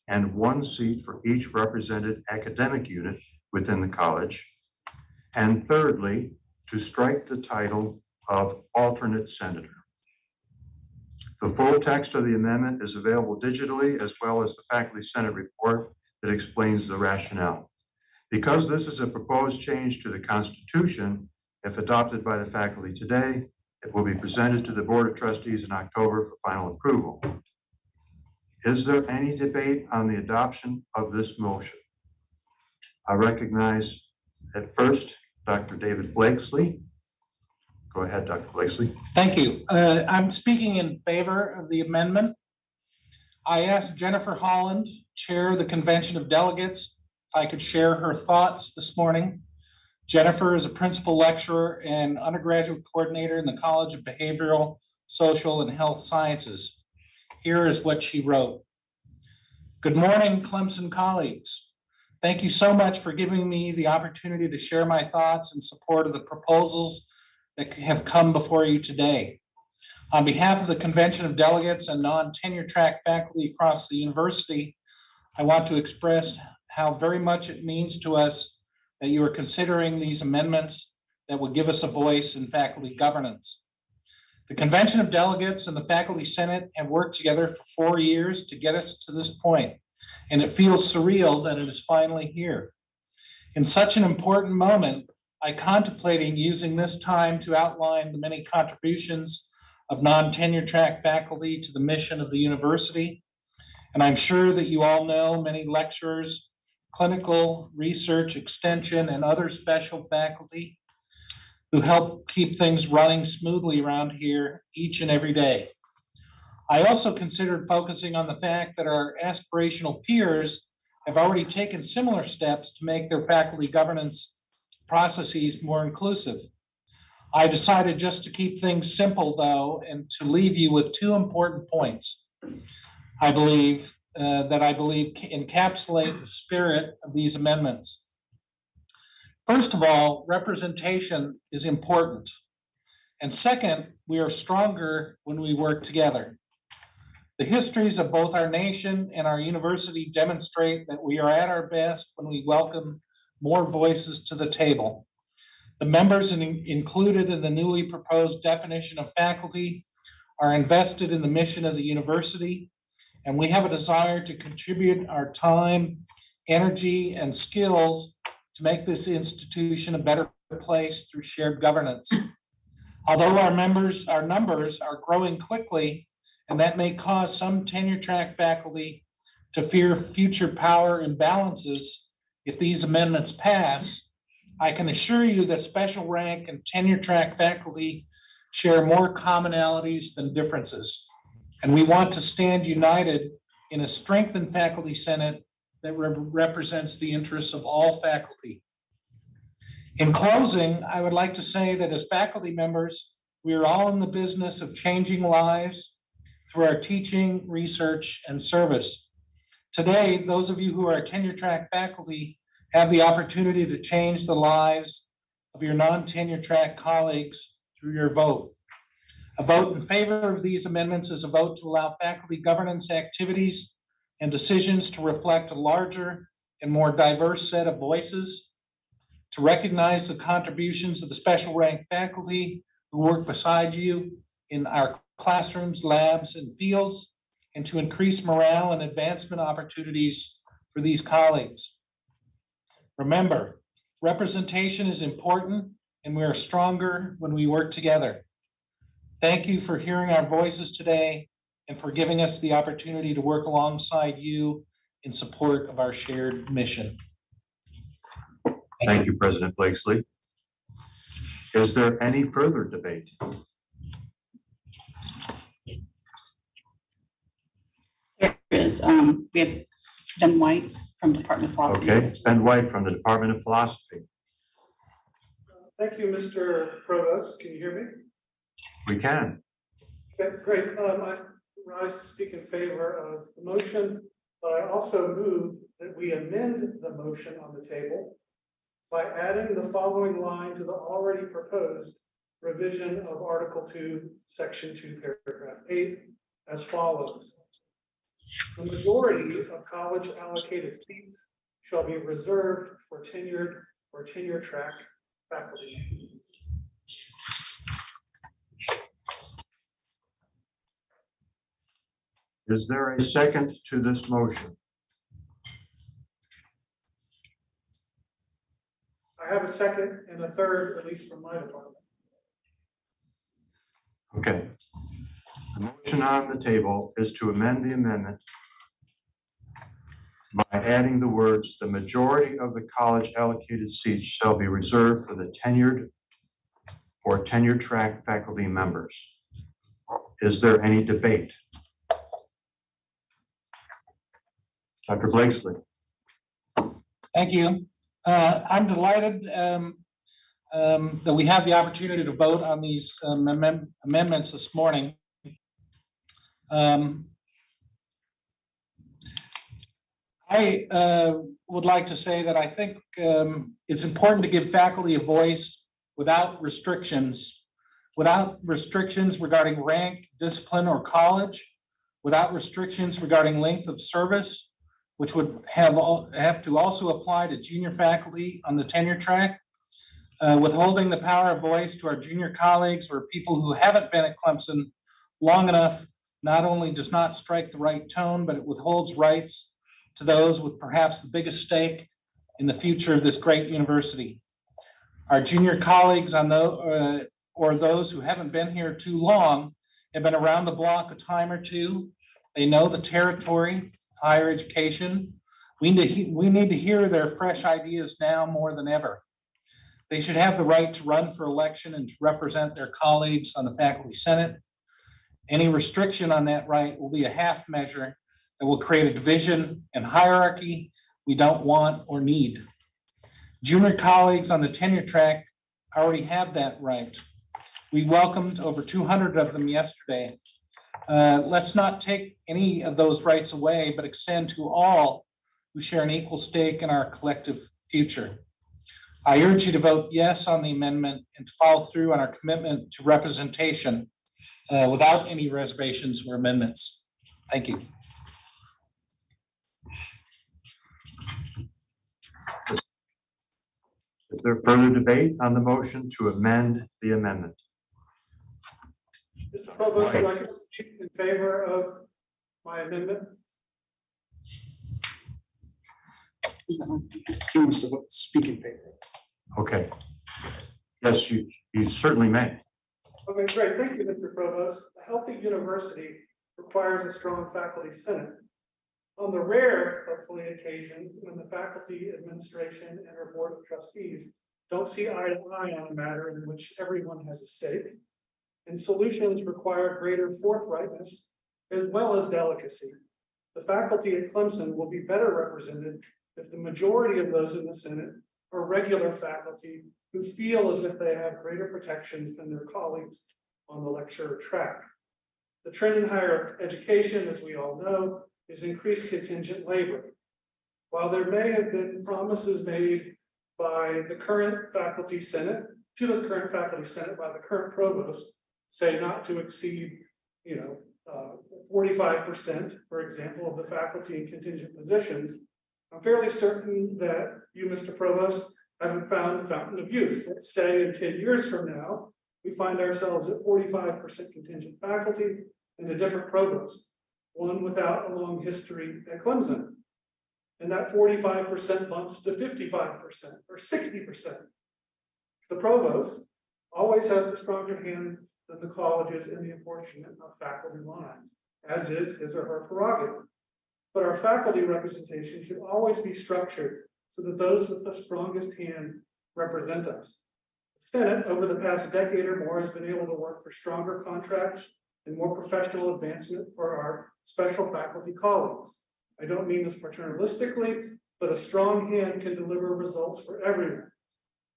and 1 seat for each represented academic unit within the college. And thirdly, to strike the title of alternate senator. The full text of the amendment is available digitally, as well as the Faculty Senate report that explains the rationale. Because this is a proposed change to the Constitution, if adopted by the faculty today, it will be presented to the Board of Trustees in October for final approval. Is there any debate on the adoption of this motion? I recognize at first Dr. David Blakesley. Go ahead, Dr. Blakesley. Thank you. I'm speaking in favor of the amendment. I asked Jennifer Holland, Chair of the Convention of Delegates, if I could share her thoughts this morning. Jennifer is a principal lecturer and undergraduate coordinator in the College of Behavioral, Social, and Health Sciences. Here is what she wrote. Good morning, Clemson colleagues. Thank you so much for giving me the opportunity to share my thoughts in support of the proposals that have come before you today. On behalf of the Convention of Delegates and non-tenure track faculty across the university, I want to express how very much it means to us that you are considering these amendments that will give us a voice in faculty governance. The Convention of Delegates and the Faculty Senate have worked together for 4 years to get us to this point, and it feels surreal that it is finally here. In such an important moment, I contemplated using this time to outline the many contributions of non-tenure track faculty to the mission of the university. And I'm sure that you all know many lecturers, clinical, research, extension, and other special faculty who help keep things running smoothly around here each and every day. I also considered focusing on the fact that our aspirational peers have already taken similar steps to make their faculty governance processes more inclusive. I decided just to keep things simple, though, and to leave you with 2 important points. I believe encapsulate the spirit of these amendments. First of all, representation is important. And second, we are stronger when we work together. The histories of both our nation and our university demonstrate that we are at our best when we welcome more voices to the table. The members included in the newly proposed definition of faculty are invested in the mission of the university, and we have a desire to contribute our time, energy, and skills to make this institution a better place through shared governance. Although our numbers are growing quickly, and that may cause some tenure track faculty to fear future power imbalances if these amendments pass, I can assure you that special rank and tenure track faculty share more commonalities than differences. And we want to stand united in a strengthened faculty senate that represents the interests of all faculty. In closing, I would like to say that as faculty members, we are all in the business of changing lives through our teaching, research, and service. Today, those of you who are tenure track faculty have the opportunity to change the lives of your non-tenure track colleagues through your vote. A vote in favor of these amendments is a vote to allow faculty governance activities and decisions to reflect a larger and more diverse set of voices, to recognize the contributions of the special ranked faculty who work beside you in our classrooms, labs, and fields, and to increase morale and advancement opportunities for these colleagues. Remember, representation is important, and we are stronger when we work together. Thank you for hearing our voices today and for giving us the opportunity to work alongside you in support of our shared mission. Thank you, President Blakesley. Is there any further debate? There is, we have Ben White from Department of Philosophy. Okay, Ben White from the Department of Philosophy. Thank you, Mr. Provost. Can you hear me? We can. Okay, great. I rise to speak in favor of the motion, but I also move that we amend the motion on the table by adding the following line to the already proposed revision of Article 2, Section 2, Paragraph 8, as follows. The majority of college allocated seats shall be reserved for tenured or tenure track faculty. Is there a second to this motion? I have a second and a third, at least from my department. Okay. The motion on the table is to amend the amendment by adding the words, the majority of the college allocated seats shall be reserved for the tenured or tenure track faculty members. Is there any debate? Dr. Blakesley. Thank you. I'm delighted that we have the opportunity to vote on these amendments this morning. I would like to say that I think it's important to give faculty a voice without restrictions regarding rank, discipline, or college, without restrictions regarding length of service, which would have to also apply to junior faculty on the tenure track, withholding the power of voice to our junior colleagues or people who haven't been at Clemson long enough, not only does not strike the right tone, but it withholds rights to those with perhaps the biggest stake in the future of this great university. Our junior colleagues or those who haven't been here too long have been around the block a time or two. They know the territory, higher education. We need to hear their fresh ideas now more than ever. They should have the right to run for election and to represent their colleagues on the faculty senate. Any restriction on that right will be a half measure that will create a division and hierarchy we don't want or need. Junior colleagues on the tenure track already have that right. We welcomed over 200 of them yesterday. Let's not take any of those rights away, but extend to all who share an equal stake in our collective future. I urge you to vote yes on the amendment and to follow through on our commitment to representation without any reservations or amendments. Thank you. Is there further debate on the motion to amend the amendment? Mr. Provost, would I like to speak in favor of my amendment? Speak in favor. Okay. Yes, you certainly may. Okay, great. Thank you, Mr. Provost. A healthy university requires a strong faculty senate. On the rare, hopefully, occasion when the faculty administration and our board of trustees don't see eye to eye on a matter in which everyone has a stake, and solutions require greater forthrightness as well as delicacy, the faculty at Clemson will be better represented if the majority of those in the Senate or regular faculty who feel as if they have greater protections than their colleagues on the lecturer track. The trend in higher education, as we all know, is increased contingent labor. While there may have been promises made by the current faculty senate, by the current provost, say not to exceed, 45%, for example, of the faculty in contingent positions, I'm fairly certain that you, Mr. Provost, haven't found the fountain of youth. Let's say in 10 years from now, we find ourselves at 45% contingent faculty and a different provost, one without a long history at Clemson. And that 45% bumps to 55% or 60%. The provost always has a stronger hand than the colleges in the apportionment of faculty lines, as is his or her prerogative. But our faculty representation should always be structured so that those with the strongest hand represent us. The Senate, over the past decade or more, has been able to work for stronger contracts and more professional advancement for our special faculty colleagues. I don't mean this paternalistically, but a strong hand can deliver results for everyone.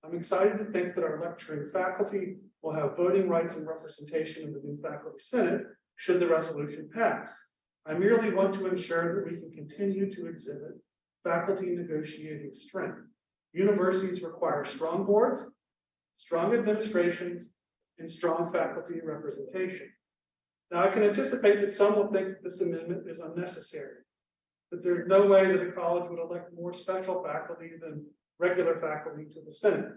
I'm excited to think that our lecturing faculty will have voting rights and representation in the new faculty senate should the resolution pass. I merely want to ensure that we can continue to exhibit faculty negotiating strength. Universities require strong boards, strong administrations, and strong faculty representation. Now, I can anticipate that some will think that this amendment is unnecessary, that there's no way that a college would elect more special faculty than regular faculty to the Senate.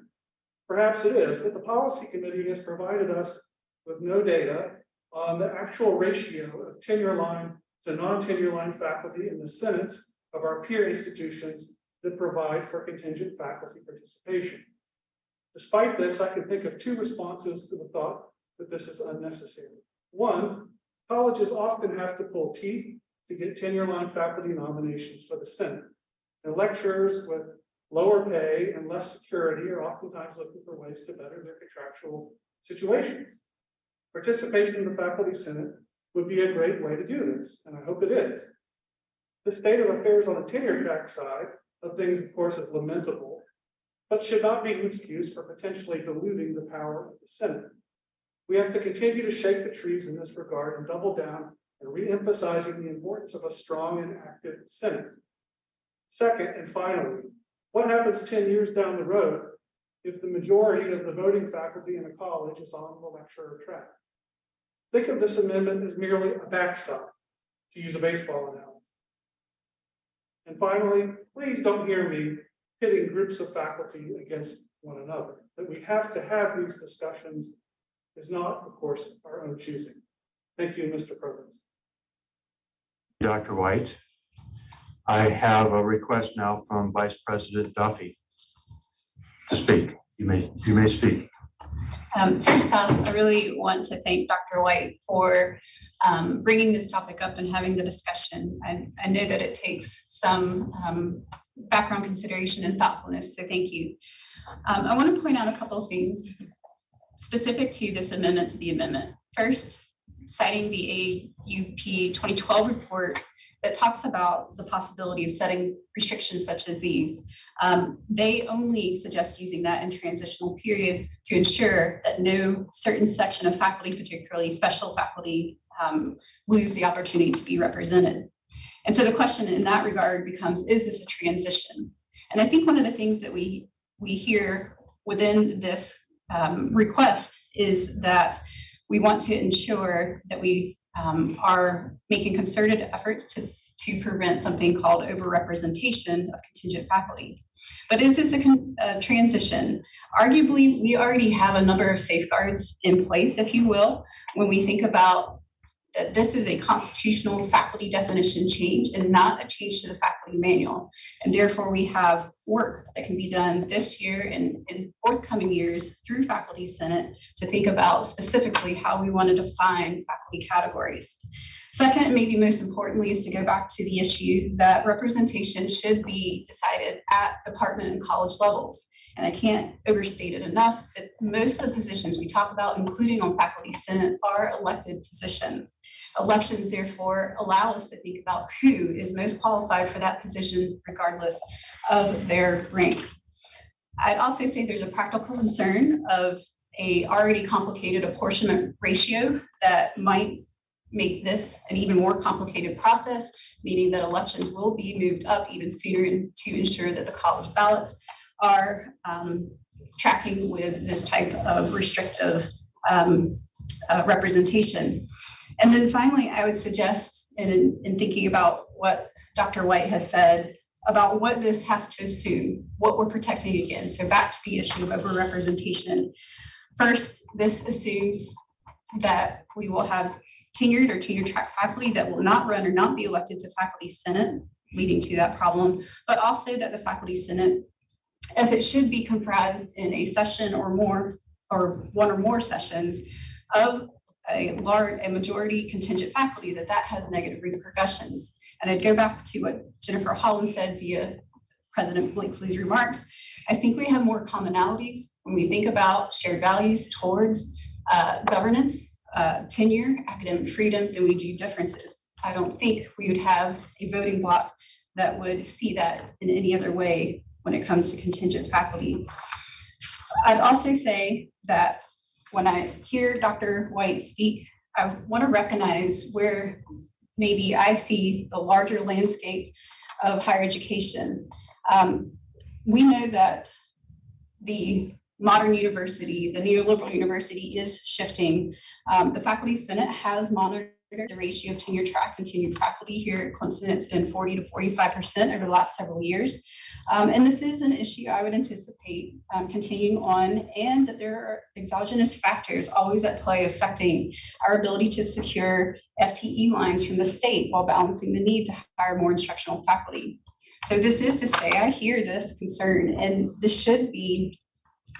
Perhaps it is, but the policy committee has provided us with no data on the actual ratio of tenure line to non-tenure line faculty in the senates of our peer institutions that provide for contingent faculty participation. Despite this, I can think of two responses to the thought that this is unnecessary. One, colleges often have to pull teeth to get tenure line faculty nominations for the Senate. And lecturers with lower pay and less security are oftentimes looking for ways to better their contractual situations. Participation in the faculty senate would be a great way to do this, and I hope it is. The state of affairs on the tenure track side of things, of course, is lamentable, but should not be an excuse for potentially diluting the power of the Senate. We have to continue to shake the trees in this regard and double down and re-emphasizing the importance of a strong and active Senate. Second, and finally, what happens 10 years down the road if the majority of the voting faculty in a college is on the lecturer track? Think of this amendment as merely a backstop, to use a baseball analogy. And finally, please don't hear me pitting groups of faculty against one another. That we have to have these discussions is not, of course, our own choosing. Thank you, Mr. Provost. Dr. White. I have a request now from Vice President Duffy to speak. You may speak. First off, I really want to thank Dr. White for bringing this topic up and having the discussion. I know that it takes some background consideration and thoughtfulness, so thank you. I want to point out a couple of things specific to this amendment to the amendment. First, citing the AUP 2012 report that talks about the possibility of setting restrictions such as these. They only suggest using that in transitional periods to ensure that no certain section of faculty, particularly special faculty, lose the opportunity to be represented. And so the question in that regard becomes, is this a transition? And I think one of the things that we hear within this request is that we want to ensure that we are making concerted efforts to prevent something called overrepresentation of contingent faculty. But is this a transition? Arguably, we already have a number of safeguards in place, if you will, when we think about that this is a constitutional faculty definition change and not a change to the faculty manual. And therefore, we have work that can be done this year and in forthcoming years through Faculty Senate to think about specifically how we want to define faculty categories. Second, maybe most importantly, is to go back to the issue that representation should be decided at department and college levels. And I can't overstate it enough that most of the positions we talk about, including on Faculty Senate, are elected positions. Elections, therefore, allow us to think about who is most qualified for that position, regardless of their rank. I'd also say there's a practical concern of a already complicated apportionment ratio that might make this an even more complicated process, meaning that elections will be moved up even sooner to ensure that the college ballots are tracking with this type of restrictive representation. And then finally, I would suggest in thinking about what Dr. White has said about what this has to assume, what we're protecting against. So back to the issue of overrepresentation. First, this assumes that we will have tenured or tenure track faculty that will not run or not be elected to faculty senate, leading to that problem, but also that the faculty senate, if it should be comprised in a session or more, or one or more sessions of a majority contingent faculty, that has negative repercussions. And I'd go back to what Jennifer Holland said via President Blakeslee's remarks. I think we have more commonalities when we think about shared values towards governance, tenure, academic freedom, than we do differences. I don't think we would have a voting bloc that would see that in any other way when it comes to contingent faculty. I'd also say that when I hear Dr. White speak, I want to recognize where maybe I see the larger landscape of higher education. We know that the modern university, the neoliberal university, is shifting. The Faculty Senate has monitored the ratio of tenure track and tenured faculty here at Clemson. It's been 40 to 45% over the last several years. And this is an issue I would anticipate continuing on, and that there are exogenous factors always at play affecting our ability to secure FTE lines from the state while balancing the need to hire more instructional faculty. So this is to say, I hear this concern, and this should be,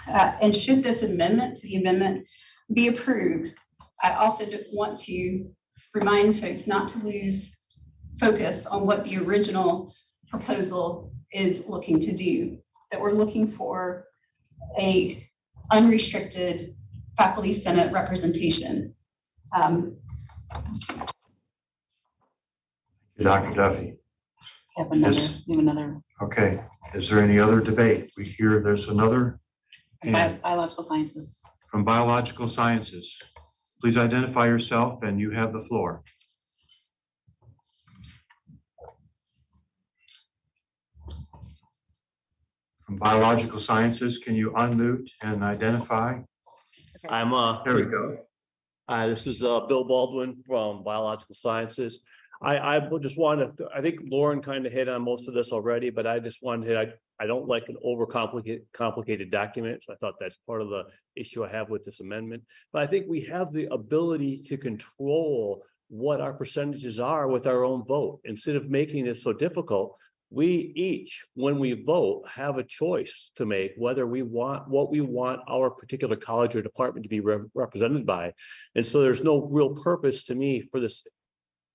and should this amendment to the amendment be approved, I also want to remind folks not to lose focus on what the original proposal is looking to do, that we're looking for a unrestricted faculty senate representation. Dr. Duffy. We have another, Yes. we have another Okay, is there any other debate? We hear there's another hand biological sciences. from Biological Sciences. Please identify yourself and you have the floor. From Biological Sciences, can you unmute and identify? I'm There we go. this is Bill Baldwin from Biological Sciences. I just wanted to, I think Lauren kind of hit on most of this already, but I just wanted to, I don't like an complicated document. So I thought that's part of the issue I have with this amendment. But I think we have the ability to control what our percentages are with our own vote. Instead of making this so difficult, we each, when we vote, have a choice to make whether we want what we want our particular college or department to be represented by. And so there's no real purpose to me for this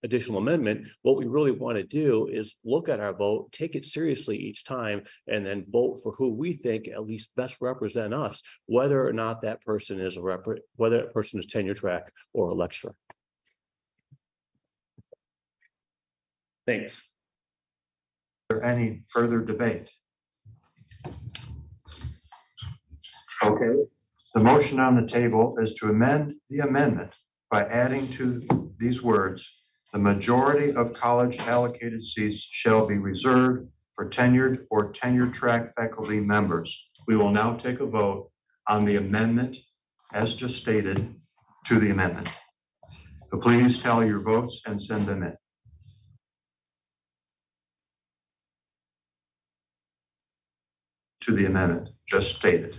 additional amendment. What we really want to do is look at our vote, take it seriously each time, and then vote for who we think at least best represent us, whether or not that person is whether that person is tenure track or a lecturer. Thanks. Is there any further debate? Okay, the motion on the table is to amend the amendment by adding to these words, the majority of college allocated seats shall be reserved for tenured or tenure track faculty members. We will now take a vote on the amendment as just stated to the amendment. So please tally your votes and send them in. To the amendment just stated.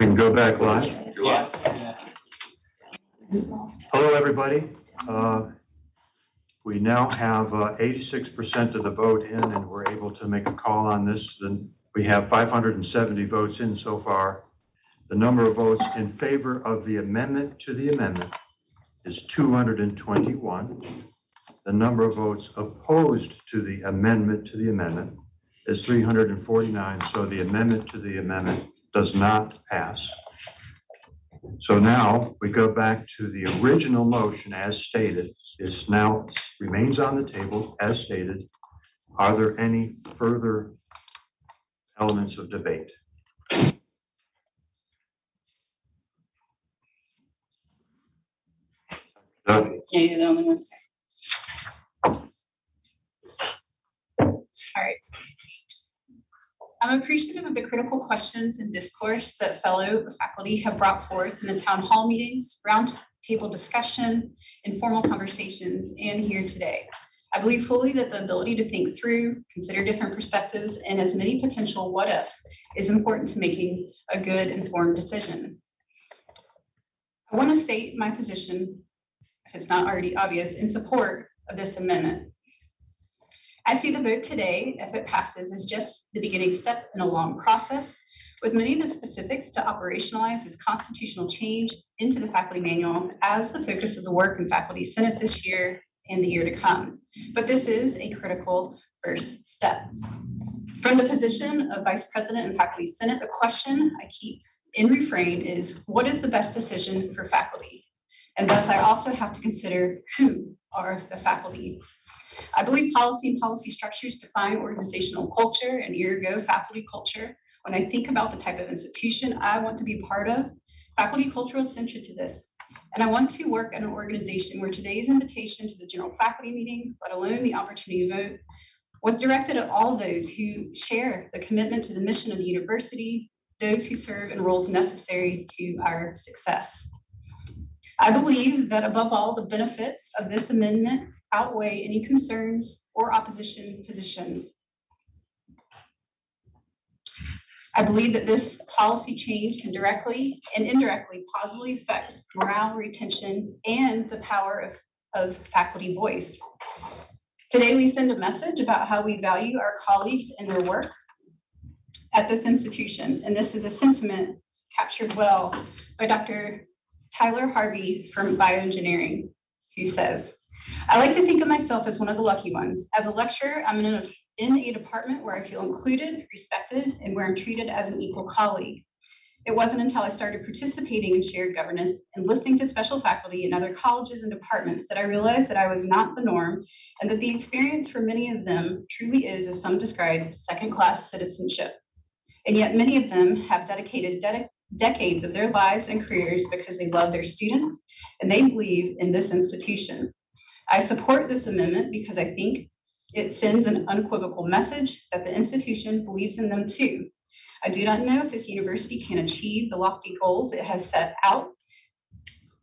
We can go back live. Yes. Hello, everybody. We now have 86% of the vote in, and we're able to make a call on this. Then we have 570 votes in so far. The number of votes in favor of the amendment to the amendment is 221. The number of votes opposed to the amendment to the amendment is 349. So the amendment to the amendment does not pass. So now we go back to the original motion as stated. It's now remains on the table as stated. Are there any further elements of debate? Duffy. Yeah, you're the only one. All right. I'm appreciative of the critical questions and discourse that fellow faculty have brought forth in the town hall meetings, roundtable discussion, informal conversations, and here today. I believe fully that the ability to think through, consider different perspectives, and as many potential what ifs is important to making a good informed decision. I want to state my position, if it's not already obvious, in support of this amendment. I see the vote today, if it passes, as just the beginning step in a long process, with many of the specifics to operationalize this constitutional change into the faculty manual as the focus of the work in Faculty Senate this year and the year to come. But this is a critical first step. From the position of Vice President and Faculty Senate, the question I keep in refrain is, what is the best decision for faculty? And thus I also have to consider who are the faculty. I believe policy and policy structures define organizational culture and ergo faculty culture. When I think about the type of institution I want to be part of, faculty culture is central to this. And I want to work in an organization where today's invitation to the general faculty meeting, let alone the opportunity to vote, was directed at all those who share the commitment to the mission of the university, those who serve in roles necessary to our success. I believe that above all, the benefits of this amendment outweigh any concerns or opposition positions. I believe that this policy change can directly and indirectly positively affect morale, retention, and the power of faculty voice. Today, we send a message about how we value our colleagues and their work at this institution, and this is a sentiment captured well by Dr. Tyler Harvey from bioengineering, who says, I like to think of myself as one of the lucky ones. As a lecturer, I'm in a department where I feel included, respected, and where I'm treated as an equal colleague. It wasn't until I started participating in shared governance and listening to special faculty in other colleges and departments that I realized that I was not the norm and that the experience for many of them truly is, as some describe, second-class citizenship. And yet many of them have dedicated decades of their lives and careers because they love their students and they believe in this institution. I support this amendment because I think it sends an unequivocal message that the institution believes in them too. I do not know if this university can achieve the lofty goals it has set out,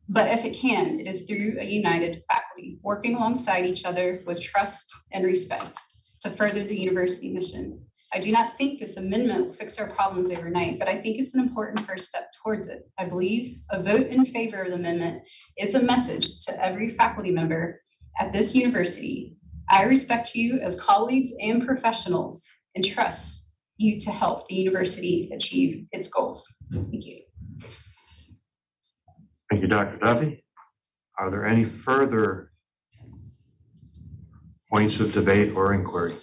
but if it can, it is through a united faculty, working alongside each other with trust and respect to further the university mission. I do not think this amendment will fix our problems overnight, but I think it's an important first step towards it. I believe a vote in favor of the amendment is a message to every faculty member at this university. I respect you as colleagues and professionals and trust you to help the university achieve its goals. Thank you. Thank you, Dr. Duffy. Are there any further points of debate or inquiry?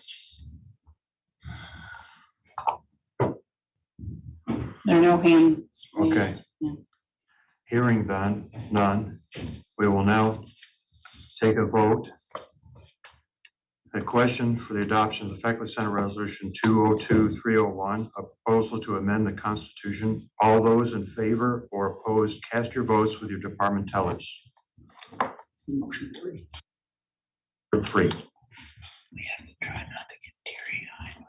There are no hands raised. Okay. Yeah. Hearing none, we will now take a vote. The question for the adoption of the Faculty Senate Resolution 202-301, a proposal to amend the Constitution. All those in favor or opposed, cast your votes with your department tellers. Motion 3. For 3. We have to try not to get teary-eyed.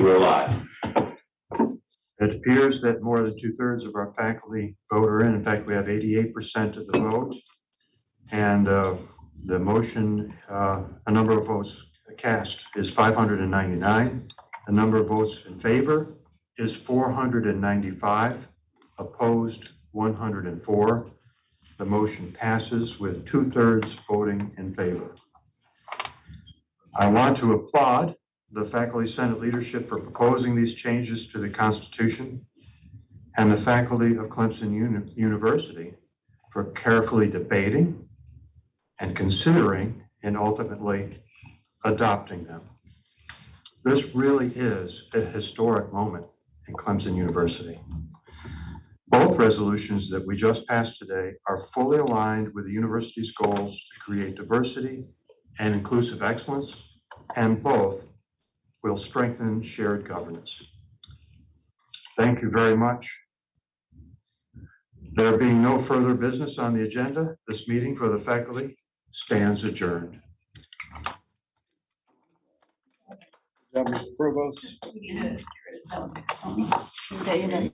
We're live. It appears that more than 2/3 of our faculty vote are in. In fact, we have 88% of the vote. And the motion, a number of votes cast is 599. The number of votes in favor is 495, opposed 104. The motion passes with 2/3 voting in favor. I want to applaud the Faculty Senate leadership for proposing these changes to the Constitution and the faculty of Clemson University for carefully debating and considering and ultimately adopting them. This really is a historic moment in Clemson University. Both resolutions that we just passed today are fully aligned with the university's goals to create diversity and inclusive excellence, and both will strengthen shared governance. Thank you very much. There being no further business on the agenda, this meeting for the faculty stands adjourned. Mr. Provost. You know,